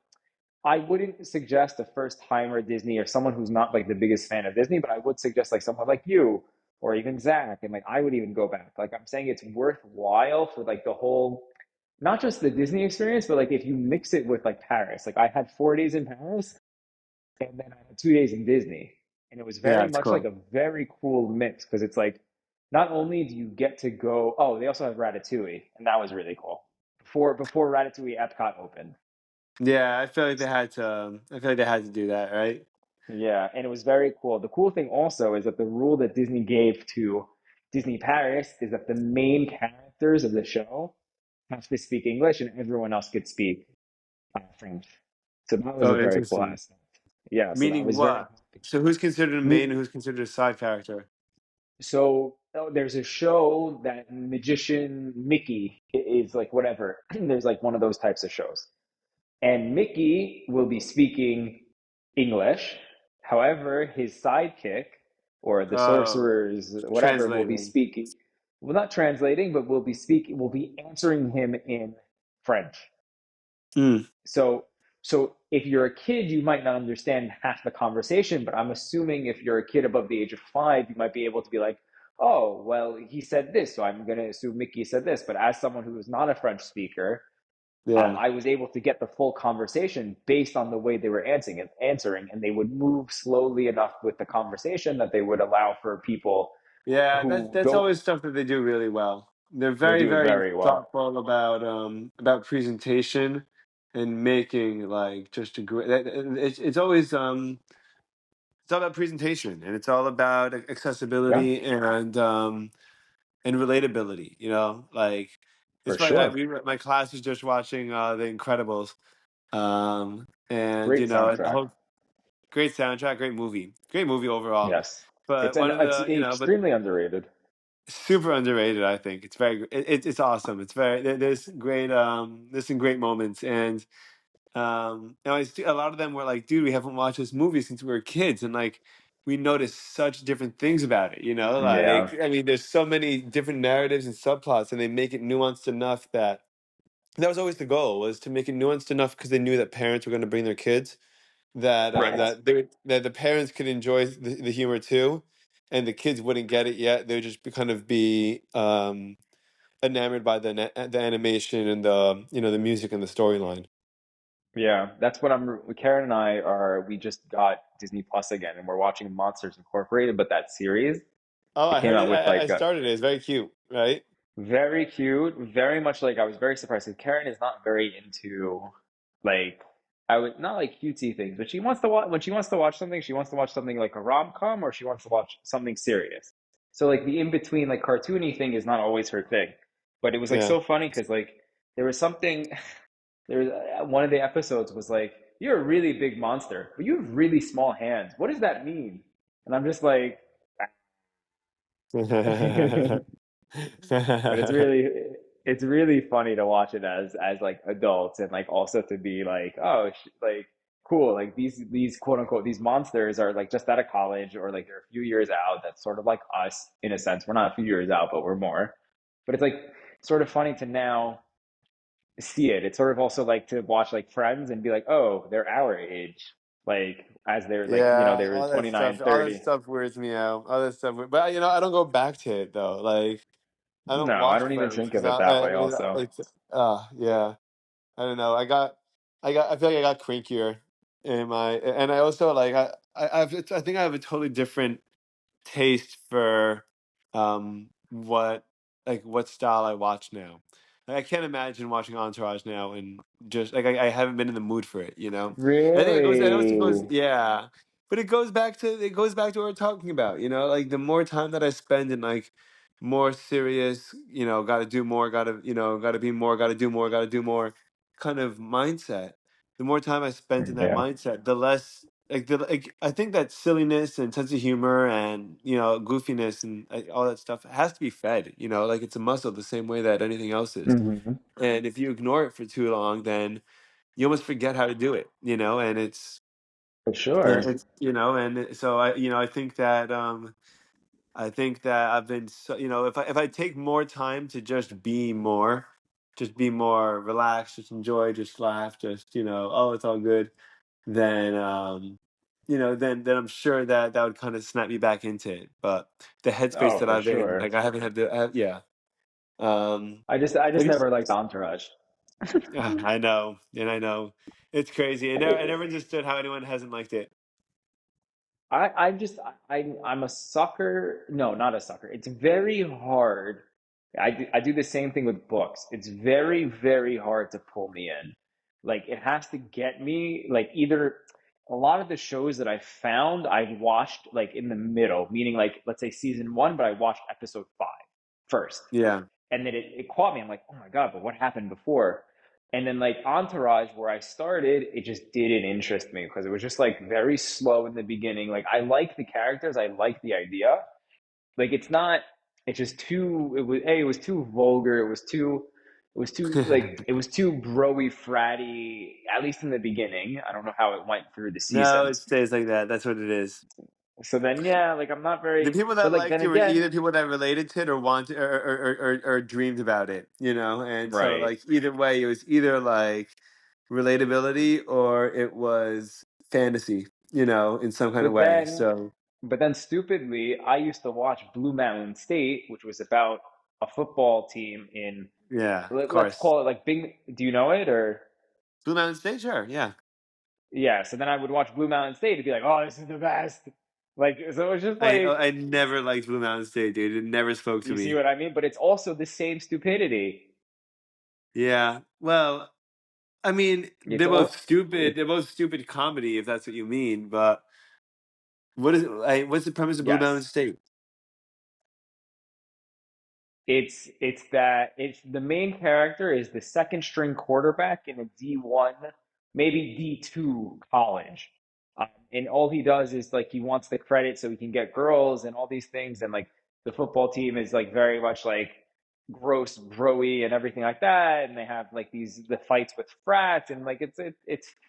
I wouldn't suggest a first timer at Disney or someone who's not like the biggest fan of Disney, but I would suggest like someone like you or even Zach, and like I would even go back. Like I'm saying, it's worthwhile for like the whole, not just the Disney experience, but like if you mix it with like Paris. Like I had 4 days in Paris, and then I had 2 days in Disney, and it was Yeah, very it's much like cool. a very cool mix because it's like not only do you get to go, oh, they also have Ratatouille, and that was really cool. Before Ratatouille Epcot opened. Yeah, I feel like they had to. I feel like they had to do that, right? Yeah, and it was very cool. The cool thing also is that the rule that Disney gave to Disney Paris is that the main characters of the show have to speak English and everyone else could speak French. So that was a Oh, very cool interesting. aspect. Yeah, so that Meaning was very what? happy. So who's considered a main and who's considered a side character? So there's a show that Magician Mickey is like whatever. There's like one of those types of shows. And Mickey will be speaking English. However, his sidekick or the Oh, sorcerers, whatever, will be translating. speaking, well, not translating, but will be answering him in French. Mm, So, so if you're a kid, you might not understand half the conversation, but I'm assuming if you're a kid above the age of 5, you might be able to be like, oh, well, he said this, so I'm going to assume Mickey said this. But as someone who is not a French speaker, yeah. I was able to get the full conversation based on the way they were answering, and they would move slowly enough with the conversation that they would allow for people Yeah, who that's don't. always stuff that they do really well. They're They very, do it very very well, thoughtful about presentation and making like just a great. It's always it's all about presentation and it's all about yeah, accessibility and relatability. You know, like it's for funny. sure. My class is just watching The Incredibles, and Great the soundtrack. whole great soundtrack, great movie overall. Yes, But one of it's the but extremely underrated. super underrated. I think it's it's awesome. It's very there's some great moments and a lot of them were like, dude, we haven't watched this movie since we were kids, and like we noticed such different things about it. You know, Yeah, like I mean, there's so many different narratives and subplots, and they make it nuanced enough that was always the goal was to make it nuanced enough because they knew that parents were going to bring their kids right. that the parents could enjoy the humor too, and the kids wouldn't get it yet. They would just kind of be enamored by the animation and the music and the storyline. Yeah, that's what I'm. Karen and I are. We just got Disney Plus again, and we're watching Monsters Incorporated. But that series, Oh, it I came heard out it. with I like a started it. It's very cute, right? very cute, very much like I was very surprised. 'Cause Karen is not very into like I would not like cutesy things, but she wants to watch when she wants to watch something, she wants to watch something like a rom-com or she wants to watch something serious. So like the in-between like cartoony thing is not always her thing. But it was like Yeah. so funny because like there was something there was one of the episodes was like, "You're a really big monster, but you have really small hands. What does that mean?" And I'm just like, but it's really funny to watch it as like adults and like also to be like, oh, like cool, like these quote unquote these monsters are like just out of college or like they're a few years out. That's sort of like us in a sense. We're not a few years out, but we're more. But it's like sort of funny to now see it. It's sort of also like to watch like Friends and be like, oh, they're our age. Like as they're like, Yeah, they were 29, all that 30. stuff weirds me out. All that stuff, but I don't go back to it though. Like, I don't No, I watch don't even Friends think because of it now, that way also. it's yeah. I don't know. I feel like I got crankier in my, and I also like, I think I have a totally different taste for what style I watch now. Like, I can't imagine watching Entourage now and just like I haven't been in the mood for it, you know. And I think it goes. I know it goes. Really? Yeah, but it goes back to what we're talking about. You know, like the more time that I spend in like more serious, got to do more, got to be more, got to do more, got to do more kind of mindset. The more time I spent in that Yeah. mindset, the less I think that silliness and sense of humor and goofiness and all that stuff has to be fed. Like it's a muscle the same way that anything else is. Hmm. And if you ignore it for too long, then you almost forget how to do it. And For sure. so I think that I've been so, if I take more time to just be more relaxed, just enjoy, just laugh, just oh, it's all good, then then I'm sure that that would kind of snap me back into it. But the headspace Oh, that for I've been, sure. like I haven't had yeah. Um, I just like it's, never liked Entourage. I know, and I know it's crazy. I never understood how anyone hasn't liked it. I'm a sucker. No, not a sucker. It's very hard. I do the same thing with books. It's very, very hard to pull me in. Like it has to get me like either a lot of the shows that I found I've watched like in the middle, meaning like let's say season one, but I watched episode 5 first Yeah. and then it caught me. I'm like, oh my God, but what happened before? And then like Entourage, where I started, it just didn't interest me because it was just like very slow in the beginning. Like I like the characters, I like the idea. Like it's not, it's just too. It was too vulgar. It was too broy fratty. At least in the beginning, I don't know how it went through the No, it seasons. stays like that. That's what it is. So then, yeah, like I'm not The very. people But that like liked then it were again, either people that related to it or wanted or dreamed about it. And so right. like either way, it was either like relatability or it was fantasy, in some kind of But way. then So But then stupidly, I used to watch Blue Mountain State, which was about a football team in, yeah, of let's course. call it like Big, do you know it or? Blue Mountain State, sure, yeah. Yeah, so then I would watch Blue Mountain State and be like, oh, this is the best. Like, so it was just I like, I never liked Blue Mountain State, dude. It never spoke to you see me. what I mean? But it's also the same stupidity. Yeah. Well, I mean, It's all, They're both stupid comedy, if that's what you mean. But what's the premise of Blue Mountain yes. State? It's the main character is the second string quarterback in a D1, maybe D2 college. And all he does is like he wants the credit so he can get girls and all these things. And like the football team is like very much like gross, broy and everything like that. And they have like the fights with frats and like it's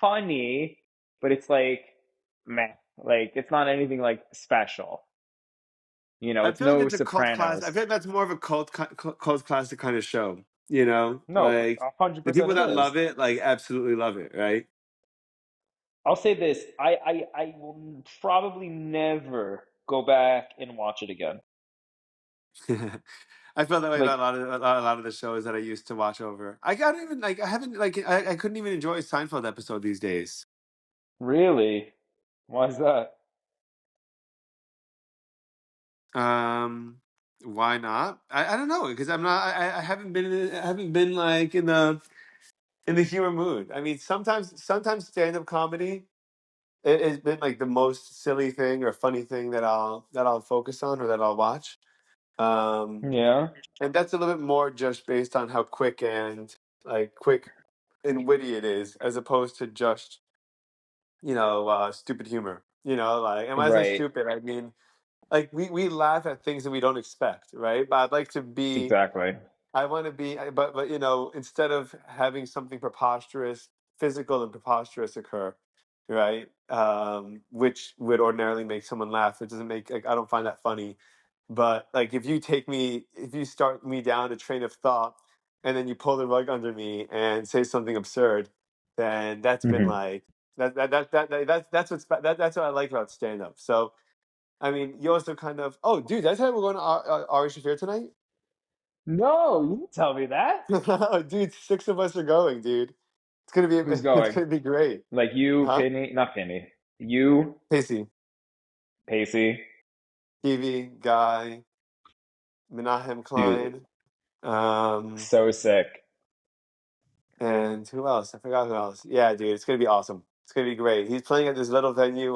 funny, but it's like meh. Like it's not anything like special. I It's feel like no it's a cult class. I Sopranos. feel like that's more of a cult classic kind of show. No, Like the 100% people it that is. love it, like absolutely love it, right? I'll say this: I will probably never go back and watch it again. I felt that way about Like, a lot of the shows that I used to watch over. I got even like I haven't like I couldn't even enjoy a Seinfeld episode these days. really? Why is that? Um, why not? I don't know because I'm not. I haven't been like in the humor mood. I mean, sometimes stand up comedy it has been like the most silly thing or funny thing that I'll focus on or that I'll watch. Um, Yeah, and that's a little bit more just based on how quick and witty it is, as opposed to just stupid humor. Like, and when I say right. stupid, I mean like we laugh at things that we don't expect, right? But I'd like to be Exactly. I want to be, but instead of having something preposterous, physical and preposterous occur, right? Which would ordinarily make someone laugh. It doesn't make like I don't find that funny. But like if you start me down a train of thought, and then you pull the rug under me and say something absurd, then that's been Hmm. like that's what I like about stand up. So I mean, you also kind of dude, that's how we're going to Ari Shafir tonight. No, you didn't tell me that. Oh, dude, 6 of us are going, dude. It's gonna be Who's it's going? gonna be great, Like you, huh? Penny, not Penny. You, Pacey, Pacey, Kiwi, Guy, Menahem dude, Klein, so sick. and who else? I forgot who else. Yeah, dude, it's gonna be awesome. It's gonna be great. He's playing at this little venue.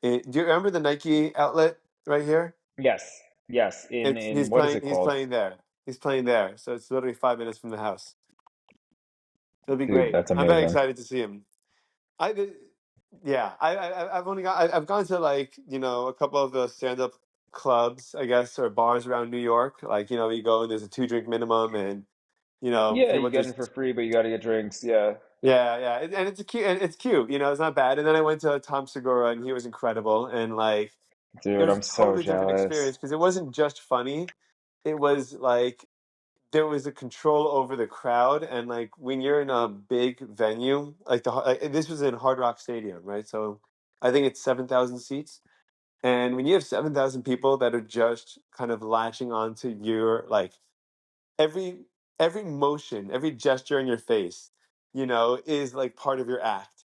Do you remember the Nike outlet right here? Yes, yes. In It's in what is it he's called? playing there. He's playing there, so it's literally 5 minutes from the house. It'll be Dude, great. that's I'm very amazing. excited to see him. I did. Yeah, I've only I've gone to like, a couple of the stand up clubs, I guess, or bars around New York. Like, you go and there's a 2 drink minimum, and Yeah, you people get in for just, free, but you got to get drinks. Yeah. yeah, yeah, and it's cute, it's not bad. And then I went to Tom Segura, and he was incredible, and like it Dude, was a I'm so totally different jealous. experience because it wasn't just funny. It was like there was a control over the crowd, and like when you're in a big venue, like this was in Hard Rock Stadium, right? So I think it's 7,000 seats, and when you have 7,000 people that are just kind of latching onto your like every every motion, every gesture in your face, is like part of your act.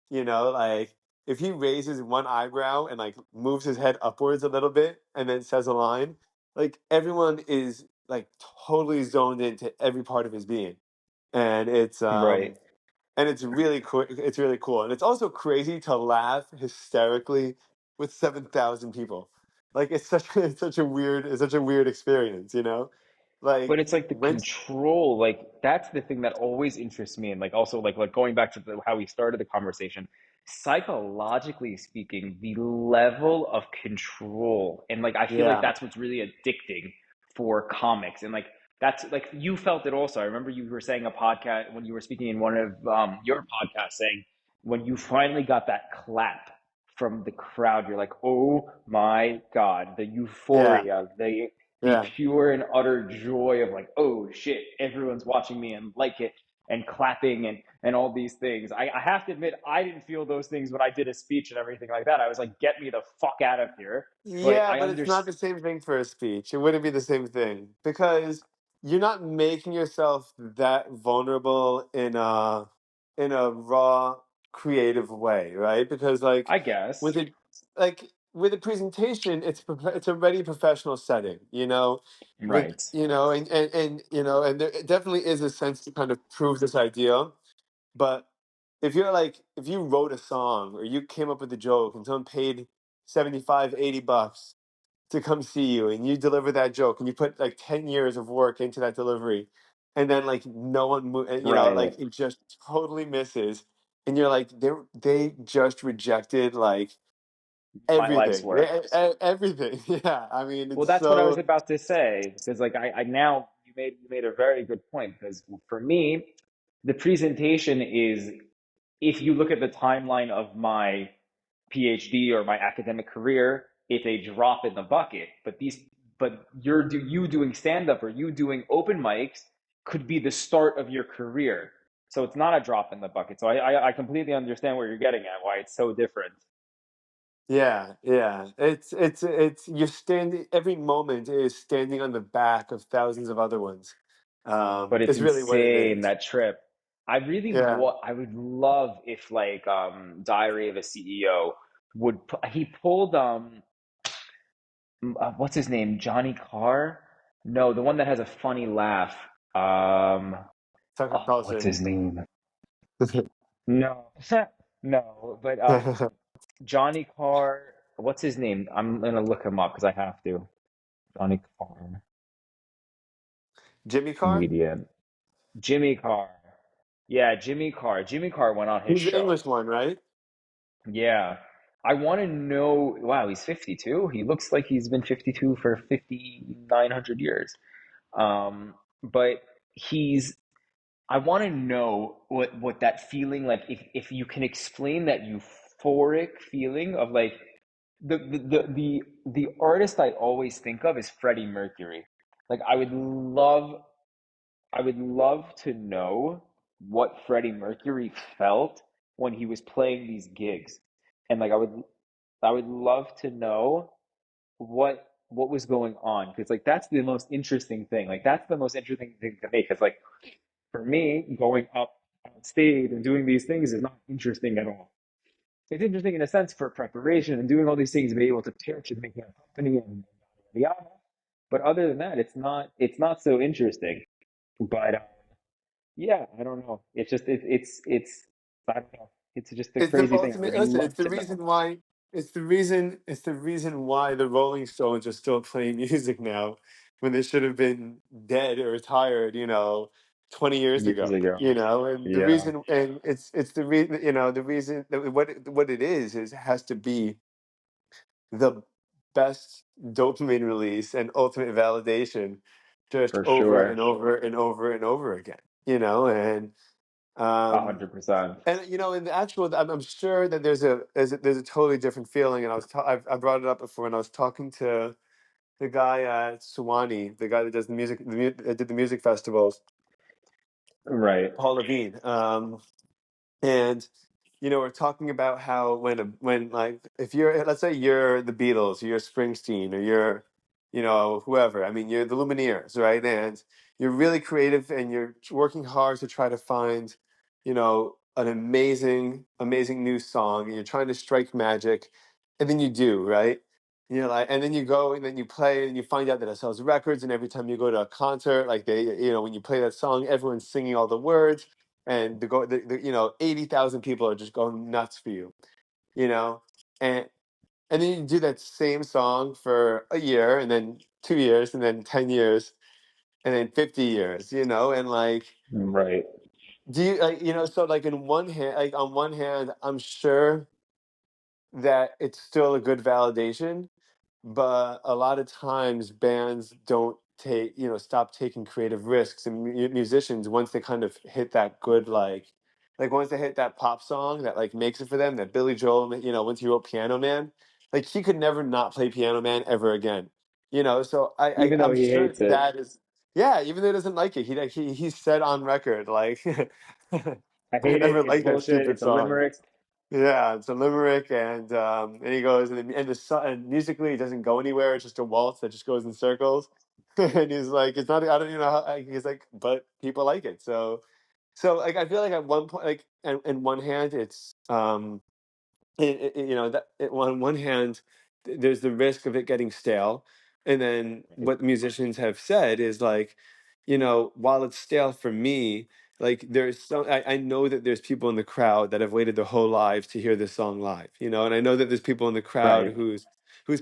Like if he raises one eyebrow and like moves his head upwards a little bit and then says a line, like everyone is like totally zoned into every part of his being. And Right. it's really cool. It's really cool. And it's also crazy to laugh hysterically with 7,000 people. Like it's such a weird experience. But Like it's like the when control, like that's the thing that always interests me, and like also like going back to how we started the conversation, psychologically speaking, the level of control, and like I feel like Yeah, that's what's really addicting for comics, and like that's like you felt it also. I remember you were saying a podcast when you were speaking in one of your podcasts, saying when you finally got that clap from the crowd, you're like, oh my God, the yeah, euphoria, the yeah. pure and utter joy of like, oh shit, everyone's watching me and like it and clapping and all these things. I have to admit, I didn't feel those things when I did a speech and everything like that. I was like, get me the fuck out of here. But Yeah, I but it's not understand. the same thing for a speech. It wouldn't be the same thing because you're not making yourself that vulnerable in a raw, creative way, right? Because like I guess. with it, like with a presentation, it's already a professional setting, with Right. and there definitely is a sense to kind of prove this idea. But if you wrote a song or you came up with a joke and someone paid 75, $80 to come see you and you deliver that joke and you put like 10 years of work into that delivery and then like no one, Right. like it just totally misses. And you're like, they just rejected like My life's everything. work. Everything. Yeah. I mean, Well, it's that's what I was so, about to say because like I now you made a very good point because for me, the presentation is if you look at the timeline of my PhD or my academic career, it's a drop in the bucket. But you doing stand up or you doing open mics could be the start of your career. So it's not a drop in the bucket. So I completely understand where you're getting at, why it's so different. yeah, yeah. You're standing, every moment is standing on the back of thousands of other ones. But it's It's really what it insane is. that trip. Yeah. I would love if like Diary of a CEO he pulled what's his name? Johnny Carr? No, the one that has a funny laugh. Um, Tucker oh, what's Carlson. his name? No, no, but Johnny Carr. What's his name? I'm gonna look him up because I have to. Johnny Carr, Jimmy Carr? comedian. Jimmy Carr. Yeah, Jimmy Carr. Jimmy Carr went on his He's the show. English one, right? Yeah. I want to know. Wow, he's 52. He looks like he's been 52 for 5,900 years. But he's I want to know what that feeling like if you can explain that euphoric feeling of like the artist I always think of is Freddie Mercury. Like I would love to know what Freddie Mercury felt when he was playing these gigs. And like I would love to know what was going on because like that's the most interesting thing. Like that's the most interesting thing to me because like for me, going up on stage and doing these things is not interesting at all. It's interesting in a sense for preparation and doing all these things to be able to pitch and making a company and yada yada. But other than that, it's not so interesting. But yeah, I don't know. It's just it's I don't know. It's just a It's the crazy thing. I ultimate, would listen, love to know. it's the reason why the Rolling Stones are still playing music now when they should have been dead or retired, 20 years Years ago, ago. and the Yeah, reason, and it's the reason, the reason that what it is it has to be the best dopamine release and ultimate validation just for over sure. and over and over and over again, A um hundred percent. in the actual, I'm sure that there's a totally different feeling, and I brought it up before when I was talking to the guy at Suwannee, the guy that does the music, that did the music festivals, Right. Paul Levine. And we're talking about how when like if you're, let's say you're the Beatles, or you're Springsteen, or you're whoever. I mean, you're the Lumineers, right? And you're really creative, and you're working hard to try to find an amazing new song, and you're trying to strike magic, and then you do, right? And then you go and then you play and you find out that it sells records, and every time you go to a concert, like when you play that song, everyone's singing all the words, and 80,000 people are just going nuts for you, you know, and then you do that same song for a year, and then 2 years, and then 10 years, and then 50 years, and like, Right. do you like, so like on one hand, I'm sure that it's still a good validation, but a lot of times bands don't stop taking creative risks, and musicians, once they kind of hit that good, like once they hit that pop song that like makes it for them, that Billy Joel, once he wrote Piano Man, like he could never not play Piano Man ever again, so Even though I'm he sure hates it, that is, yeah, even though he doesn't like it, he said on record, like, I I hate it. never It's liked that bullshit. stupid It's a song. limerick. Yeah, it's a limerick, and he goes, and musically it doesn't go anywhere. It's just a waltz that just goes in circles. And he's like, it's not. I don't even know how. He's like, but people like it. So like I feel like at one point, like, in one hand, it's on one hand, there's the risk of it getting stale, and then Right. what musicians have said is like, while it's stale for me, like I know that there's people in the crowd that have waited their whole lives to hear this song live, and I know that there's people in the crowd Right. whose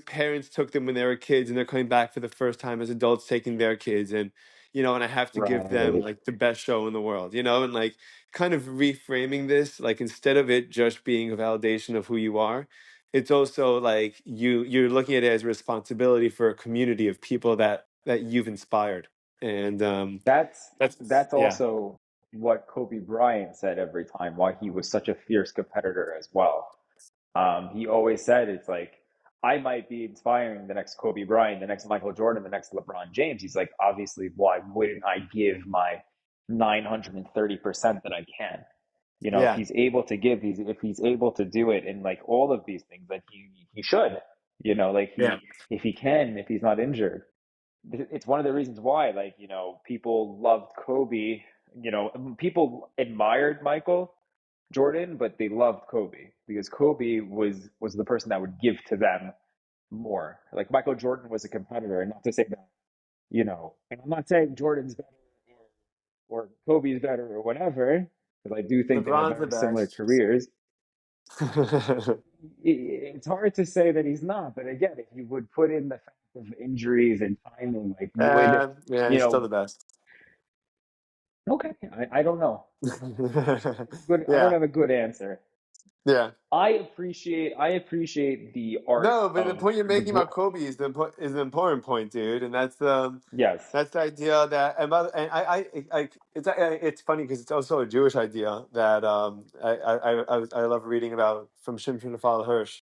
parents took them when they were kids, and they're coming back for the first time as adults taking their kids, and I have to give them Right. like the best show in the world, and like kind of reframing this, like instead of it just being a validation of who you are, it's also like you're looking at it as a responsibility for a community of people that you've inspired. And That's yeah, also what Kobe Bryant said every time why he was such a fierce competitor as well. He always said it's like I might be inspiring the next Kobe Bryant, the next Michael Jordan, the next LeBron James. He's like, obviously, why wouldn't I give my 930% that I can? If yeah, he's able to give, if he's able to do it in like all of these things, then he should. Like yeah. if he can, if he's not injured. It's one of the reasons why, like, people loved Kobe. People admired Michael Jordan, but they loved Kobe because Kobe was the person that would give to them more. Like Michael Jordan was a competitor, and not to say that, and I'm not saying Jordan's better or Kobe's better or whatever, because I do think they have LeBron's the very similar best. careers. It's hard to say that he's not, but again, if you would put in the fact of injuries and timing, like Yeah, you he's still know, the best. okay, I don't know. Good, I don't Yeah, have a good answer. yeah. I appreciate the art No, but the of point you're the making about book. Kobe is the important point, dude, and Yes, that's the idea that, and it's funny because it's also a Jewish idea that I love reading about from Shimshon Raphael Hirsch,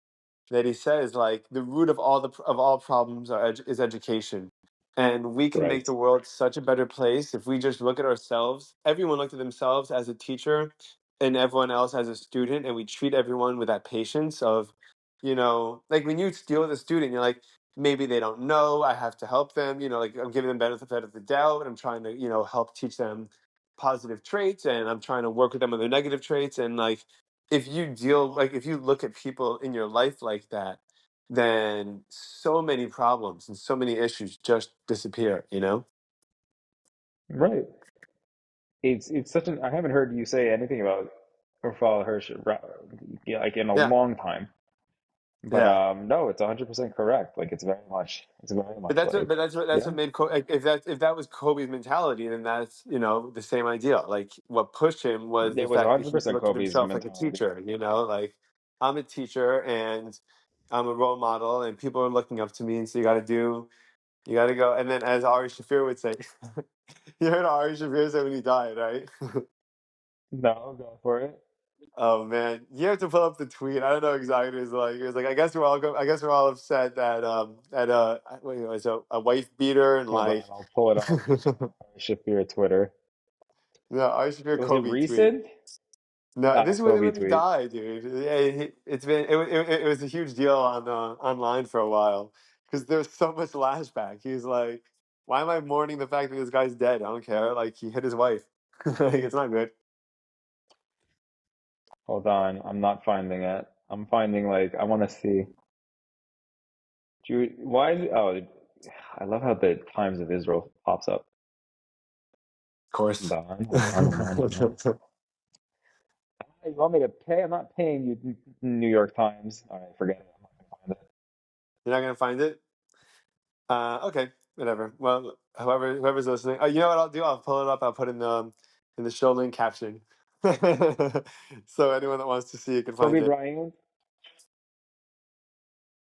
that he says like the root of all problems is education, and we can make right. the world such a better place if we just look at ourselves. Everyone looked at themselves as a teacher, and everyone else as a student, and we treat everyone with that patience of, like when you deal with a student, you're like, maybe they don't know, I have to help them, like I'm giving them benefit of the doubt, and I'm trying to, help teach them positive traits, and I'm trying to work with them on their negative traits. And like, if you look at people in your life like that, then so many problems and so many issues just disappear. Right. It's such an I haven't heard you say anything about or follow Hirsch like in a Yeah. long time. But Yeah. no, it's 100% correct. Like it's very But much that's what, like, but that's yeah, what made like, if that was Kobe's mentality, then that's the same idea. Like what pushed him was the it was fact that he 100% looked at Kobe's himself like a mentality. teacher. Like I'm a teacher and I'm a role model, and people are looking up to me, and so you got to go. And then, as Ari Shafir would say, you heard Ari Shafir say when he died, right? No, go for it. Oh man, you have to pull up the tweet. I don't know exactly what it was like. It was like I guess we're all upset that wait, it was a wife beater and Hold on, like I'll pull it up. Shafir Twitter. no, I should be a Was it Kobe tweet. recent? No, this was Kobe when he tweet. died, dude. Yeah, it was a huge deal on online for a while because there was so much lashback. He was like, "Why am I mourning the fact that this guy's dead? I don't care. Like he hit his wife. Like it's not good." Hold on, I'm not finding it. I'm finding like I want to see. Why is it? Oh, I love how the Times of Israel pops up. Of course. Hold on. You want me to pay? I'm not paying you, New York Times. All right, forget it. I'm not gonna find it. You're not gonna find it. Okay, whatever. Well, whoever's listening, you know what I'll do? I'll pull it up. I'll put in the show link caption, so anyone that wants to see it can find Kobe it. Bryant.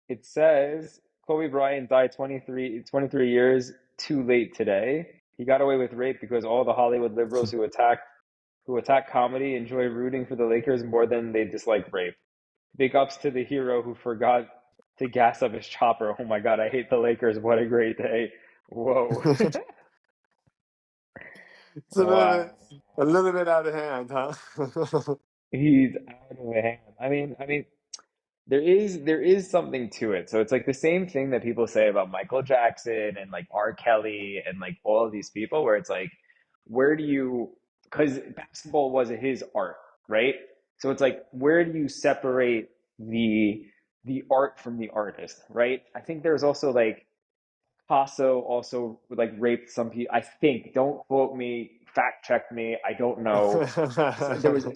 It says Kobe Bryant died 23 years too late today. He got away with rape because all the Hollywood liberals who attack comedy enjoy rooting for the Lakers more than they dislike rape. Big ups to the hero who forgot to gas up his chopper. Oh my God, I hate the Lakers. What a great day. Whoa. It's Wow. a little bit out of hand, huh? He's out of hand. There is something to it. So it's like the same thing that people say about Michael Jackson and like R. Kelly and like all of these people, where it's like, where do you, because basketball was his art, right? So it's like, where do you separate the art from the artist, right? I think there's also like Picasso also like raped some people. I think, don't quote me, fact check me. I don't know. So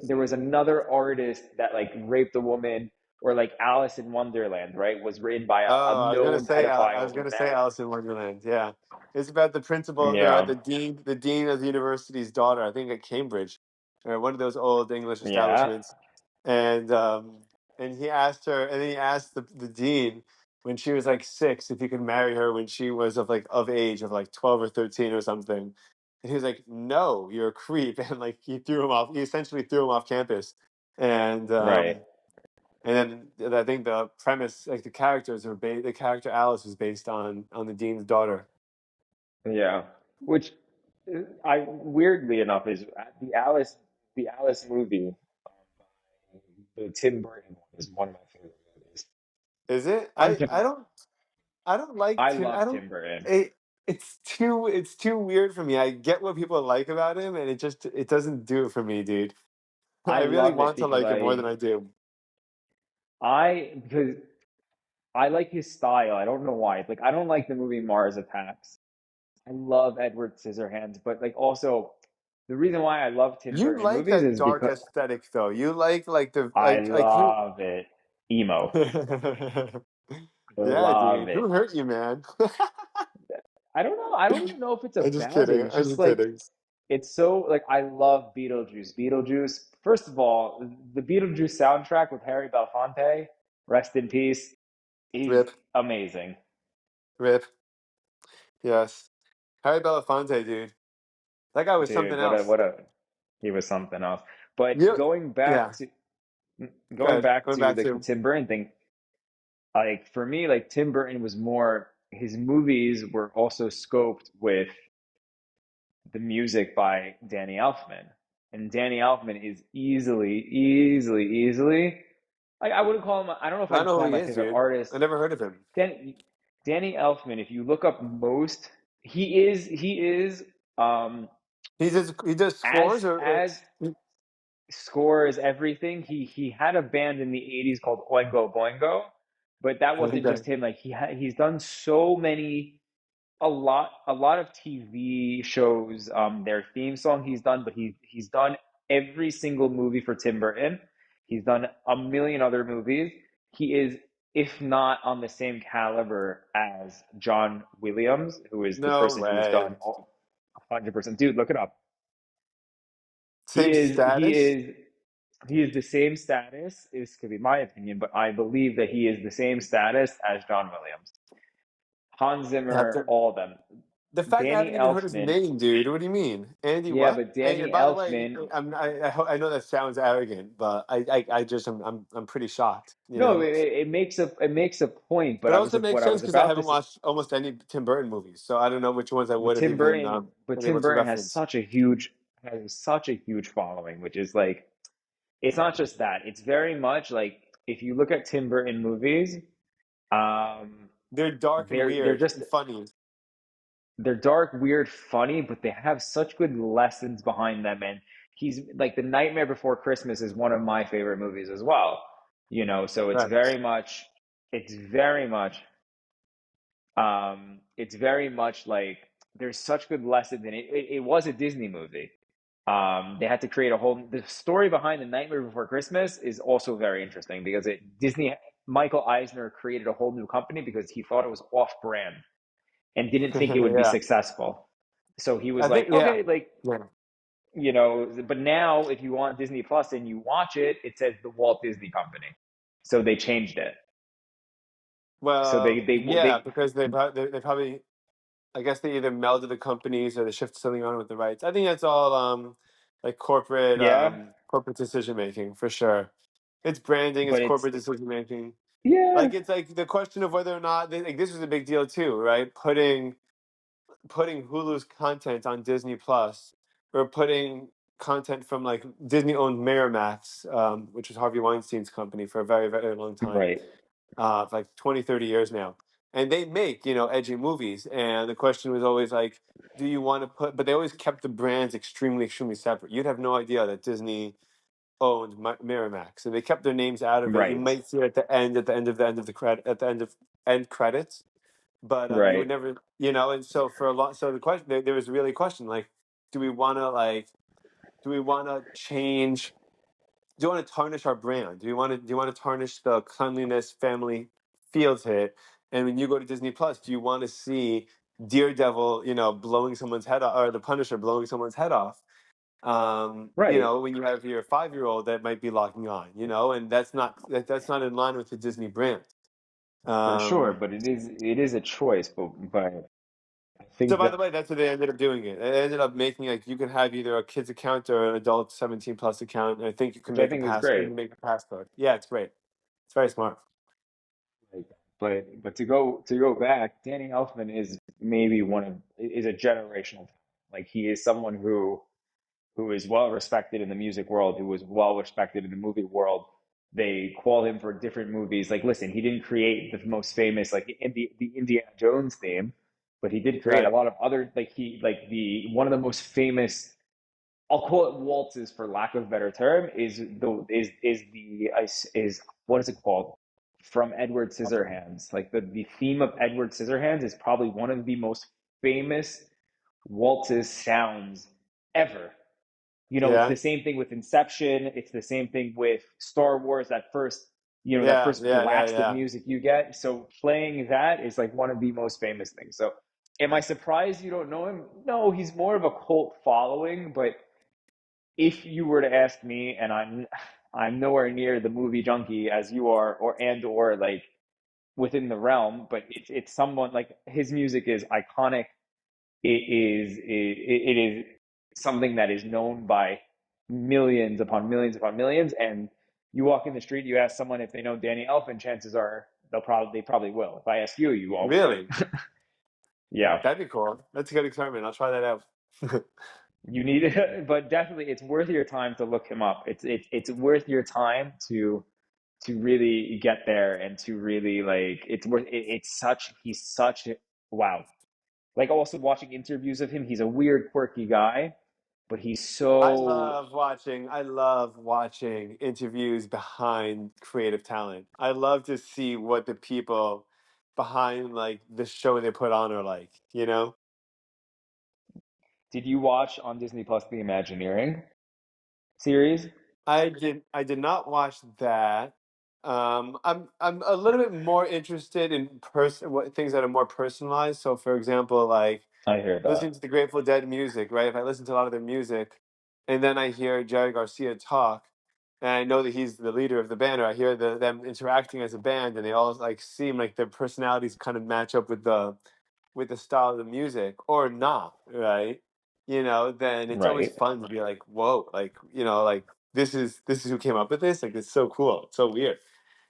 there was another artist that like raped a woman, or like Alice in Wonderland, right? Was written by a Oh, known I was pedophile gonna say man. Alice in Wonderland. Yeah, it's about the principal, Yeah, the dean of the university's daughter. I think at Cambridge, or one of those old English yeah, establishments. And he asked her, and then he asked the dean when she was like 6 if he could marry her when she was of age of like 12 or 13 or something. And he was like, "No, you're a creep," and like he threw him off. He essentially threw him off campus. And right. then I think the premise, like the character Alice was based on the dean's daughter. Yeah, which I weirdly enough is the Alice movie. The Tim Burton one is one of my favorite movies. Is it? I'm Tim. I don't like I Tim. I love don't. Tim Burton. It, it's too weird for me. I get what people like about him, and it doesn't do it for me, dude. I I really love it want to because like it more than I do. because I like his style. I don't know why. Like I don't like the movie Mars Attacks. I love Edward Scissorhands, but like also the reason why I love Tim You Burton like movies that is dark because aesthetic, though. You like the I like you. love it. Emo. Yeah, Love dude. it. Who hurt you, man? I don't know. I don't even know if it's I'm just about it. kidding. It's I'm just just like kidding. it's so like I love Beetlejuice. Beetlejuice. First of all, the Beetlejuice soundtrack with Harry Belafonte, rest in peace, is Rip, amazing. rip. Yes, Harry Belafonte, dude. That guy was something Dude, else. he was something else. But You, yeah. Go going ahead. back Going to back the to. Tim Burton thing, like for me, like Tim Burton was more his movies were also scoped with the music by Danny Elfman. And Danny Elfman is easily like I wouldn't call him I don't know if I I'd know call who him he my is, favorite dude. I artist. never heard of him. Dan, Danny Elfman, if you look up most he is um He does scores or as scores everything. He had a band in the 80s called Oingo Boingo, but that wasn't okay. just him. Like he's done so many a lot of TV shows, their theme song he's done, but he's done every single movie for Tim Burton. He's done a million other movies. He is if not on the same caliber as John Williams, who is the No person who's way. done all 100%. Dude, look it up. He Same is he status? is he is the same status. This could be my opinion, but I believe that he is the same status as John Williams, Hans Yeah, Zimmer, all of them. the fact I Danny haven't even heard his Elfman, name, dude. What do you mean? Andy yeah, what? but And Danny by the way, Elfman, I know that sounds arrogant, but I just I'm pretty shocked, you no, know. it makes a point. But But also makes what I sense was because I about to haven't say, watched almost any Tim Burton movies, so I don't know which ones I but would have even been Tim able to Burton reference. has such a huge following, which is like it's not just that. It's very much like if you look at Tim Burton movies, um, They're dark and they're weird just and funny. they're dark, weird, funny, but they have such good lessons behind them. And he's like The Nightmare Before Christmas is one of my favorite movies as well. So Right. it's very much, it's very much like there's such good lessons in it. It was a Disney movie. They had to create the story behind The Nightmare Before Christmas is also very interesting because Michael Eisner created a whole new company because he thought it was off brand and didn't think it would be Yeah. successful. So he was I like, think yeah. okay, like, Yeah. but now if you want Disney Plus and you watch it, it says the Walt Disney Company. So they changed it. So Well, yeah, they because they probably I guess they either melded the companies or they shifted something on with the rights. I think that's all like yeah, corporate decision making for sure. It's branding, it's but corporate decision making. yeah, Like it's like the question of whether or not like this was a big deal too, right? Putting Hulu's content on Disney Plus or putting content from like Disney owned Miramax, which was Harvey Weinstein's company for a very, very long time, right, for like 20, 30 years now. And they make, edgy movies. And the question was always like, do you want to put, but they always kept the brands extremely, extremely separate. You'd have no idea that Disney owned Miramax, and they kept their names out of it. You right, might see it at the end of the end of the credit, at the end of end credits, but you would right. never, and so for a lot, so the question there was really a question like, do we want to like, do we want to change? Do you want to tarnish our brand? Do you want to tarnish the cleanliness family feel to it? And when you go to Disney Plus, do you want to see Daredevil, blowing someone's head off, or the Punisher blowing someone's head off? Right, When you have your 5 year old that might be locking on, and that's not in line with the Disney brand. for sure. Um, But it is a choice. But I so think by the that way, that's what they ended up doing it. They ended up making like you can have either a kid's account or an adult 17 plus account. And I think you can which I make a think is pass. You great. can make a passcode. Yeah, it's great. It's very smart. Like, but to go back, Danny Elfman is maybe is a generational talent. Like he is someone who is well respected in the music world, who was well respected in the movie world. They call him for different movies. Like, listen, he didn't create the most famous like the Indiana Jones theme, but he did create a Right. lot of other like he like the one of the most famous. I'll call it waltzes for lack of a better term. Is what is it called? From Edward Scissorhands. Like the theme of Edward Scissorhands is probably one of the most famous waltzes sounds ever. It's the Yeah. same thing with Inception. It's the same thing with Star Wars. That Yeah. first Yeah. Yeah. blast of Yeah. music you get. So playing that is like one of the most famous things. So am I surprised you don't know him? No, he's more of a cult following. But if you were to ask me, and I'm nowhere near the movie junkie as you are, or like within the realm, but it's someone like his music is iconic. It is something that is known by millions upon millions upon millions. And you walk in the street, you ask someone if they know Danny Elfman, chances are they probably will. If I ask you, you won't. But Really? yeah, That'd be cool. That's a good experiment. I'll try that out. you need it. But definitely, it's worth your time to look him up. It's worth your time to really get there and to really like it's worth it, it's such he's such wow. Like also watching interviews of him, he's a weird, quirky guy, but he's so. I love watching interviews behind creative talent. I love to see what the people behind like the show they put on are like. Did you watch on Disney Plus the Imagineering series? I did not watch that. I'm a little bit more interested in what things that are more personalized. So, for example, like I hear listening that. to the Grateful Dead music, right? If I listen to a lot of their music, and then I hear Jerry Garcia talk, and I know that he's the leader of the band, or I hear them interacting as a band, and they all like seem like their personalities kind of match up with the style of the music, or not, right? Then it's always Right. fun to be like, whoa, like like this is who came up with this. Like it's so cool. It's so weird.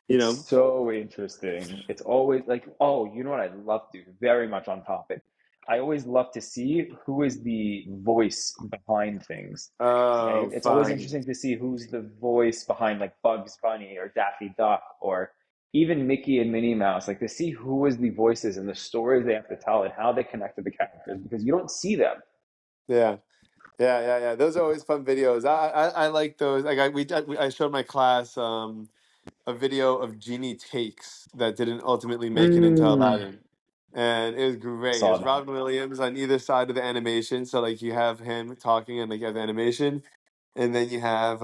You It's know. so interesting. It's always like, oh, you know what I love to do? Very much on topic. I always love to see who is the voice behind things, right? Oh, It's always fine. interesting to see who's the voice behind like Bugs Bunny or Daffy Duck or even Mickey and Minnie Mouse, like to see who is the voices and the stories they have to tell and how they connect to the characters because you don't see them. Yeah. Yeah. Those are always fun videos. I like those. Like I showed my class a video of Genie Takes that didn't ultimately make it into Mm. Aladdin. And it was great. It Saw was that. Robin Williams on either side of the animation. So like you have him talking and like you have the animation, and then you have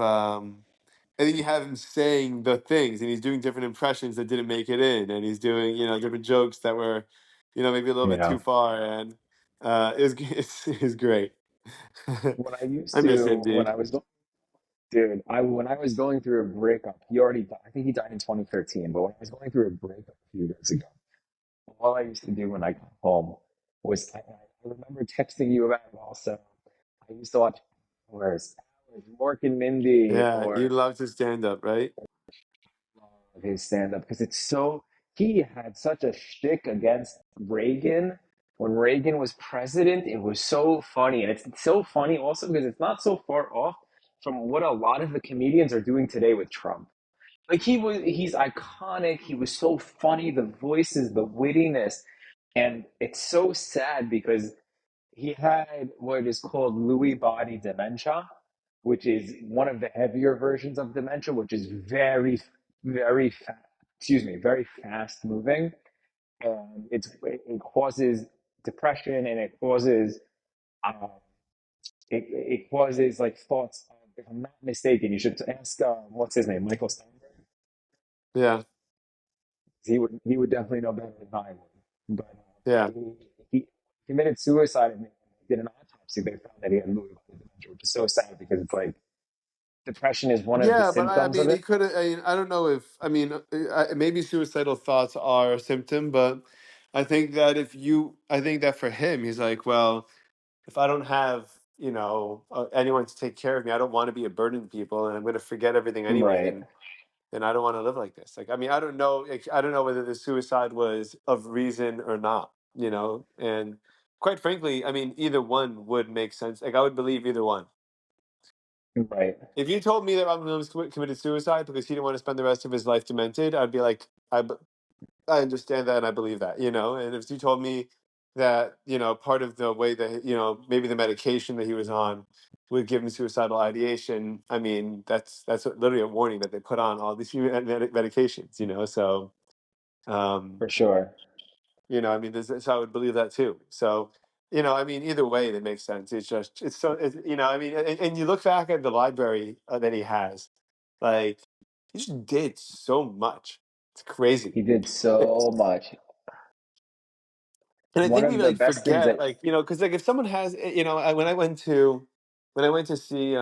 him saying the things, and he's doing different impressions that didn't make it in, and he's doing different jokes that were maybe a little bit Yeah. too far, and it's great. When I used I miss him, to, when dude. I was Dude, when I was going through a breakup, he already died. I think he died in 2013. But when I was going through a breakup a few years ago, all I used to do when I got home was I remember texting you about it also. I used to watch Mork and Mindy, Yeah, you or love to stand up, right? his stand up because it's so he had such a shtick against Reagan when Reagan was president. It was so funny, and it's so funny also because it's not so far off from what a lot of the comedians are doing today with Trump. Like he's iconic. He was so funny. The voices, the wittiness, and it's so sad because he had what is called Lewy body dementia, which is one of the heavier versions of dementia, which is very fast moving, and it causes depression and um, it causes like thoughts. If I'm not mistaken, you should ask what's his name, Michael Steinberg. Yeah, He would definitely know better than I would. But yeah. he committed suicide and they did an autopsy. They found that he had Lewy body dementia, which is so sad because it's like depression is one of the Yeah, but I symptoms of mean, it. he could have. I don't know if. I mean, maybe suicidal thoughts are a symptom, but I think that for him, he's like, well, if I don't have, anyone to take care of me, I don't want to be a burden to people, and I'm going to forget everything anyway. Right, Then I don't want to live like this. Like, I mean, I don't know. I don't know whether the suicide was of reason or not. And quite frankly, I mean, either one would make sense. Like, I would believe either one. right. If you told me that Robin Williams committed suicide because he didn't want to spend the rest of his life demented, I'd be like, I understand that and I believe that, And if you told me that, part of the way that, maybe the medication that he was on would give him suicidal ideation, I mean, that's literally a warning that they put on all these medications, So, um, For sure. I mean, so I would believe that too. So, I mean, either way, that makes sense. I mean, and you look back at the library that he has, like, he just did so much. It's crazy. He did It's, so much. and I One think we of the like best things forget, that like, because like if someone has, when I went to see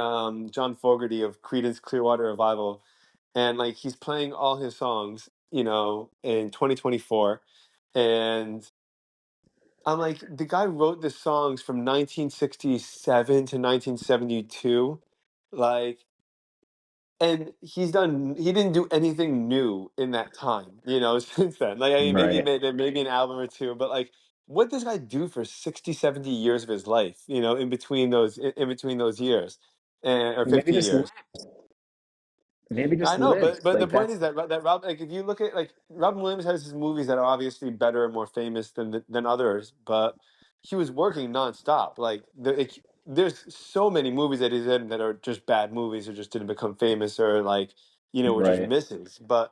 John Fogerty of Creedence Clearwater Revival, and like he's playing all his songs, in 2024, and I'm like, the guy wrote the songs from 1967 to 1972, like, and he didn't do anything new in that time, since then. Like, I mean, maybe he right. made maybe an album or two, but like, what does this guy do for 60, 70 years of his life, in between those years, or Maybe 50 just years? maybe just I know, lived. but the Like point that's is that Rob, like, if you look at like Robin Williams has his movies that are obviously better and more famous than others, but he was working nonstop. There's so many movies that he's in that are just bad movies or just didn't become famous or like were just right. misses. But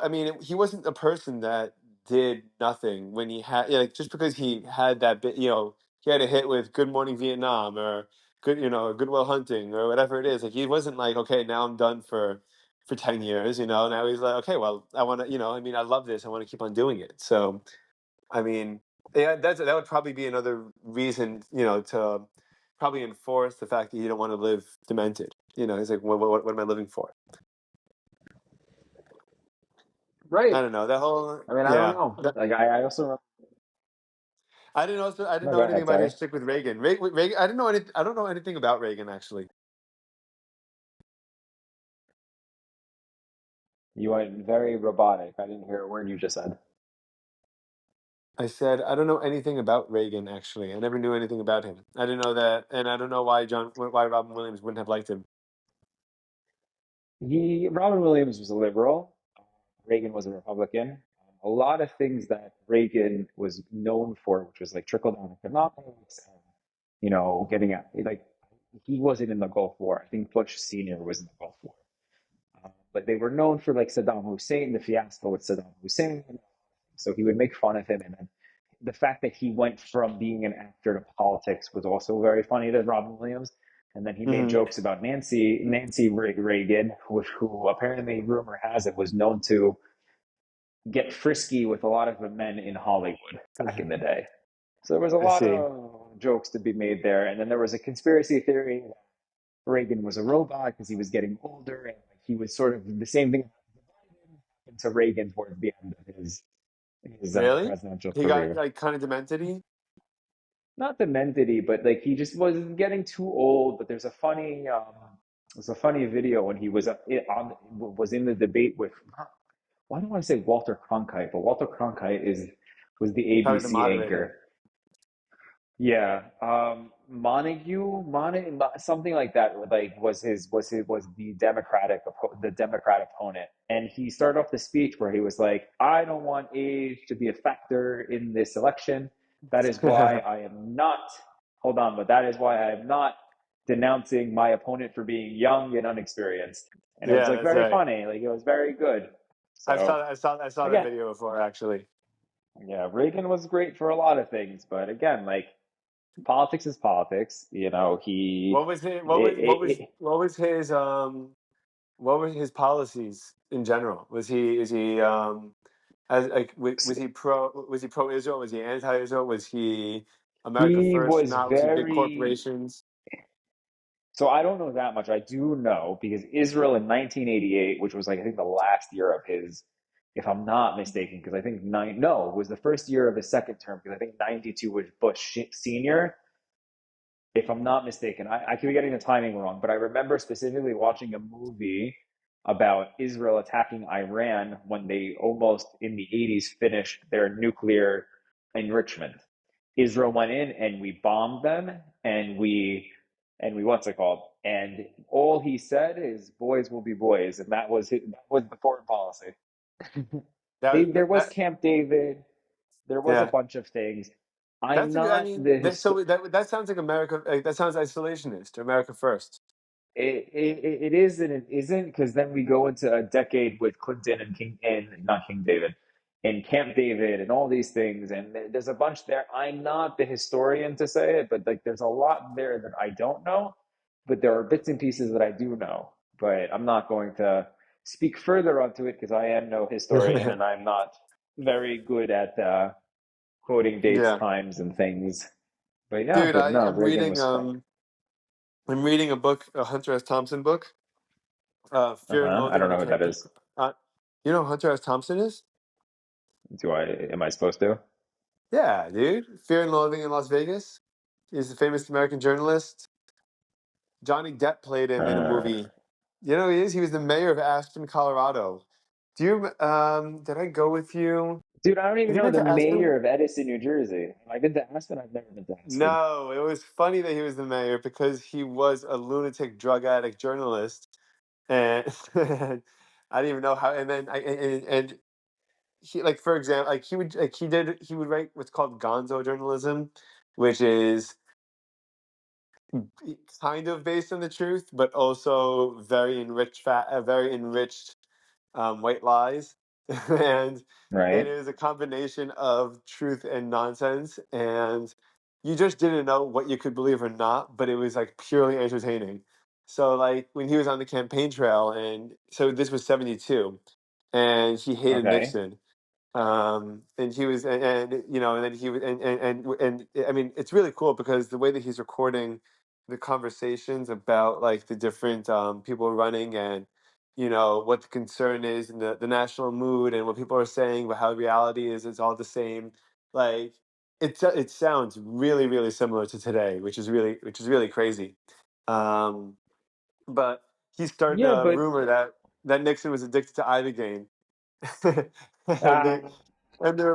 I mean, he wasn't a person that did nothing when he had, like, just because he had that bit, he had a hit with Good Morning Vietnam or Good Will Hunting or whatever it is. Like, he wasn't like, okay, now I'm done for for 10 years, now he's like, okay, well, I want to, I mean, I love this. I want to keep on doing it. So, I mean, yeah, that would probably be another reason, to probably enforce the fact that you don't want to live demented. He's like, what am I living for? Right. I don't know. That whole, I mean, I don't yeah. know. Like I also I didn't no, know go anything ahead, about his sorry. stick with Reagan. Reagan, I don't know anything about Reagan actually. You went very robotic. I didn't hear a word you just said. I said I don't know anything about Reagan actually. I never knew anything about him. I didn't know that, and I don't know why Robin Williams wouldn't have liked him. Robin Williams was a liberal. Reagan was a Republican. A lot of things that Reagan was known for, which was like trickle down economics, and, getting at like he wasn't in the Gulf War. I think Bush Senior was in the Gulf War, but they were known for like Saddam Hussein, the fiasco with Saddam Hussein. So he would make fun of him, and then the fact that he went from being an actor to politics was also very funny to Robin Williams. And then he made Hmm. jokes about Nancy Reagan, who apparently rumor has it was known to get frisky with a lot of the men in Hollywood back in the day. So there was a I lot see. of jokes to be made there. And then there was a conspiracy theory that Reagan was a robot because he was getting older, and like, he was sort of the same thing to Reagan towards the end of his Really? presidential He got career. like kind of demented. Not demented, but like he just was getting too old. But there's a funny video when he was was in the debate with, why do I want to say Walter Cronkite, but Walter Cronkite was the Probably the ABC moderator. anchor. Yeah, something like that. Like was the Democrat opponent, and he started off the speech where he was like, "I don't want age to be a factor in this election. That is why I am not. Hold on, but that is why I am not denouncing my opponent for being young and unexperienced." And it was Yeah, like that's very right. funny. Like it was very good. So I saw that again, video before actually. yeah, Reagan was great for a lot of things, but again, like politics is politics. What was his, It, what was his what were his policies in general? Is he as like was he pro Israel? Was he anti Israel? Was he America he first? was Not was he big very, corporations? so I don't know that much. I do know because Israel in 1988, which was like I think the last year of his, if I'm not mistaken, because I think no, it was the first year of his second term because I think 92 was Bush Senior, if I'm not mistaken. I could be getting the timing wrong, but I remember specifically watching a movie about Israel attacking Iran when they almost in the 80s finished their nuclear enrichment. Israel went in and we bombed them, and we what's it called? And all he said is boys will be boys, and that was the foreign policy. There was That Camp David, there was a yeah. bunch of things. I'm That's a good. I not mean, the that sounds like America. That sounds isolationist. America first. it is and it isn't because then we go into a decade with Clinton and King and not King David and Camp David and all these things, and there's a bunch there. I'm not the historian to say it, but like there's a lot there that I don't know, but there are bits and pieces that I do know. But I'm not going to speak further onto it because I am no historian and I'm not very good at quoting dates, Yeah, times, and things. But yeah, dude, but no, I'm Reagan reading was fun. a book, a Hunter S. Thompson book, Fear and Uh-huh. I Loathing don't in know what that is. Uh, you know who Hunter S. Thompson is? Am I supposed to? Yeah, dude. Fear and Loathing in Las Vegas. He's a famous American journalist. Johnny Depp played him in a Uh, movie. You know who he is? He was the mayor of Aspen, Colorado. Did I go with you? dude, I don't Have even you know been the to Aspen? mayor of Edison, New Jersey. Have I been to Aspen? I've never been to Aspen. No, it was funny that he was the mayor because he was a lunatic drug addict journalist, and I didn't even know how. And then and he, like, for example, like he would write what's called gonzo journalism, which is kind of based on the truth, but also very enriched white lies, and Right? it was a combination of truth and nonsense, and you just didn't know what you could believe or not, but it was like purely entertaining. So like when he was on the campaign trail, and so this was 72, and he hated Okay. Nixon. And he was, and you know, and then he was, and I mean, it's really cool because the way that he's recording the conversations about like the different people running, and you know what the concern is, and the national mood, and what people are saying, but how reality is, it's all the same. Like it sounds really really similar to today, which is really crazy. Um, but he started Yeah, a but rumor that Nixon was addicted to Ibogaine. and ah, they and the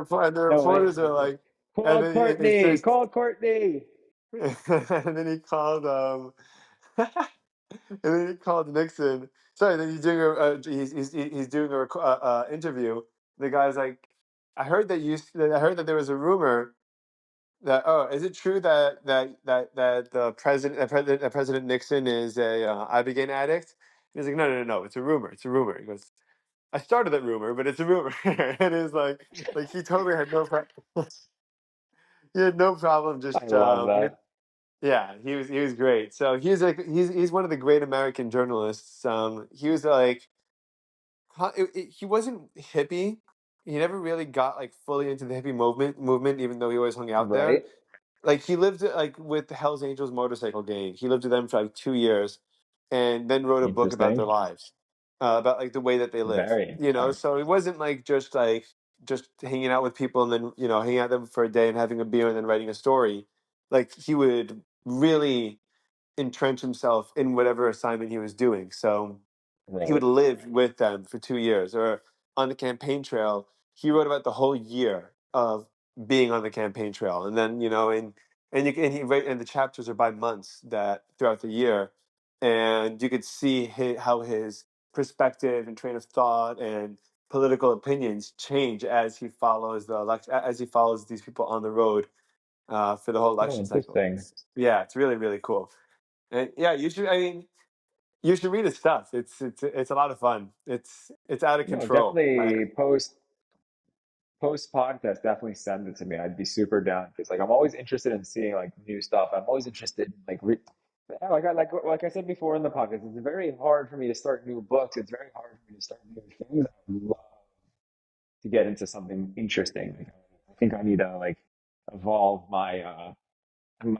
no way. reporters are like, and Call then and they Courtney. started, Call Courtney. and then he called and then he called Nixon. Sorry, then he's doing he's doing a interview. The guy's like, I heard that there was a rumor that, oh, is it true that that President Nixon is a Ibogaine addict? He's like, no, it's a rumor, it's a rumor. He goes, I started that rumor, but it's a rumor. And it's like he totally had no he had no problem I just love that. yeah, he was great. So he's like he's one of the great American journalists. He was like he wasn't hippie. He never really got like fully into the hippie movement, even though he always hung out there. Right? Like he lived like with the Hells Angels motorcycle gang. He lived with them for like 2 years, and then wrote a book about their Interesting. lives, about like the way that they live. Very You know, interesting. so it wasn't like just hanging out with people and then hanging out with them for a day and having a beer and then writing a story. Like he would really entrench himself in whatever assignment he was doing. So he would Right. live with them for 2 years. Or on the campaign trail, he wrote about the whole year of being on the campaign trail, and then and he write and the chapters are by months that throughout the year, and you could see how his perspective and train of thought and political opinions change as he follows as he follows these people on the road for the whole Oh, election cycle. interesting. Yeah, it's really really cool. And yeah, you should. I mean, you should read his stuff. It's a lot of fun. It's out of No, control. definitely post podcast, definitely send it to me. I'd be super down because like I'm always interested in seeing like new stuff. I'm always interested in yeah, like I said before in the podcast, it's very hard for me to start new books. It's very hard for me to start new things. I would love to get into something interesting. Like, I think I need to like evolve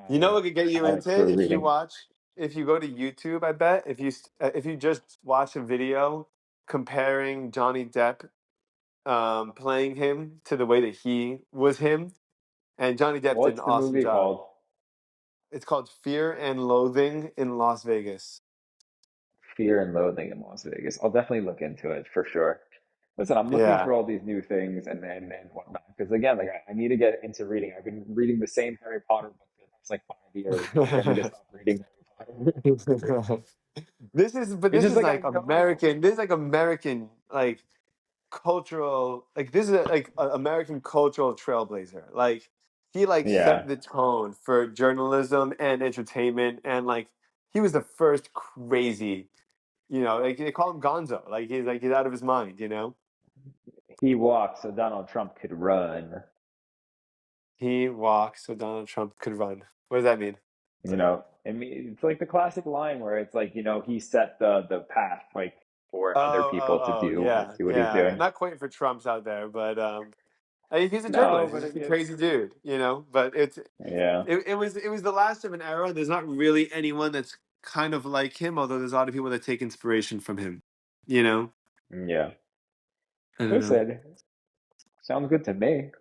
You know my what could get you palette into for if you reading. watch if you go to YouTube. I bet if you just watch a video comparing Johnny Depp playing him to the way that he was him, and Johnny Depp did an What's the awesome movie job. called? It's called Fear and Loathing in Las Vegas. Fear and Loathing in Las Vegas. I'll definitely look into it for sure. Listen, I'm looking Yeah. for all these new things and whatnot because again, like I need to get into reading. I've been reading the same Harry Potter book for the past like 5 years. Don't get me to stop reading Harry Potter. It's This just is like I like know. American. This is like American like cultural, like this is like an American cultural trailblazer. Like he like Yeah, set the tone for journalism and entertainment, and like he was the first crazy, like they call him Gonzo. Like he's out of his mind. he walked so Donald Trump could run. He walks so Donald Trump could run. What does that mean? I mean, it's like the classic line where it's like, he set the path like for other people to do Yeah, what he's yeah. doing. Not quite for Trump's out there, but I mean, he's a No, journalist. He's but just a it's crazy dude. But yeah, it was the last of an era. There's not really anyone that's kind of like him, although there's a lot of people that take inspiration from him. You know, yeah. I don't know. Listen, sounds good to me.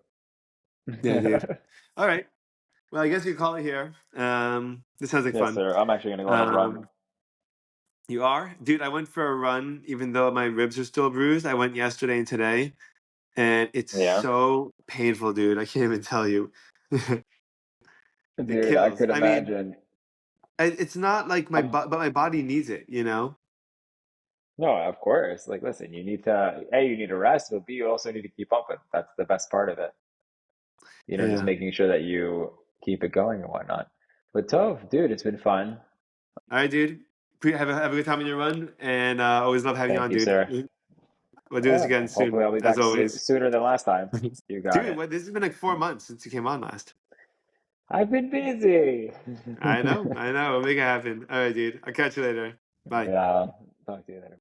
Yeah, dude. All right. Well, I guess you call it here. This sounds like Yes, fun. sir. I'm actually gonna go on a run. Um, you are, dude. I went for a run, even though my ribs are still bruised. I went yesterday and today, and it's Yeah. so painful, dude. I can't even tell you. It Dude, I kills. could I mean, imagine. it's not like I'm but my body needs it. No, of course. Like, listen, you need to A, you need to rest, but B, you also need to keep up with. That's the best part of it. Just Yeah. making sure that you keep it going and whatnot. But Tove, dude, it's been fun. All right, dude. Have a good time on your run, and always love having you Thank on, you, dude. sir. We'll do this Yeah, again hopefully soon, I'll be as back always. sooner than last time. You got Dude, it. what? This has been like 4 months since you came on last. I've been busy. I know. We'll make it happen. All right, dude. I'll catch you later. Bye. Yeah, talk to you later.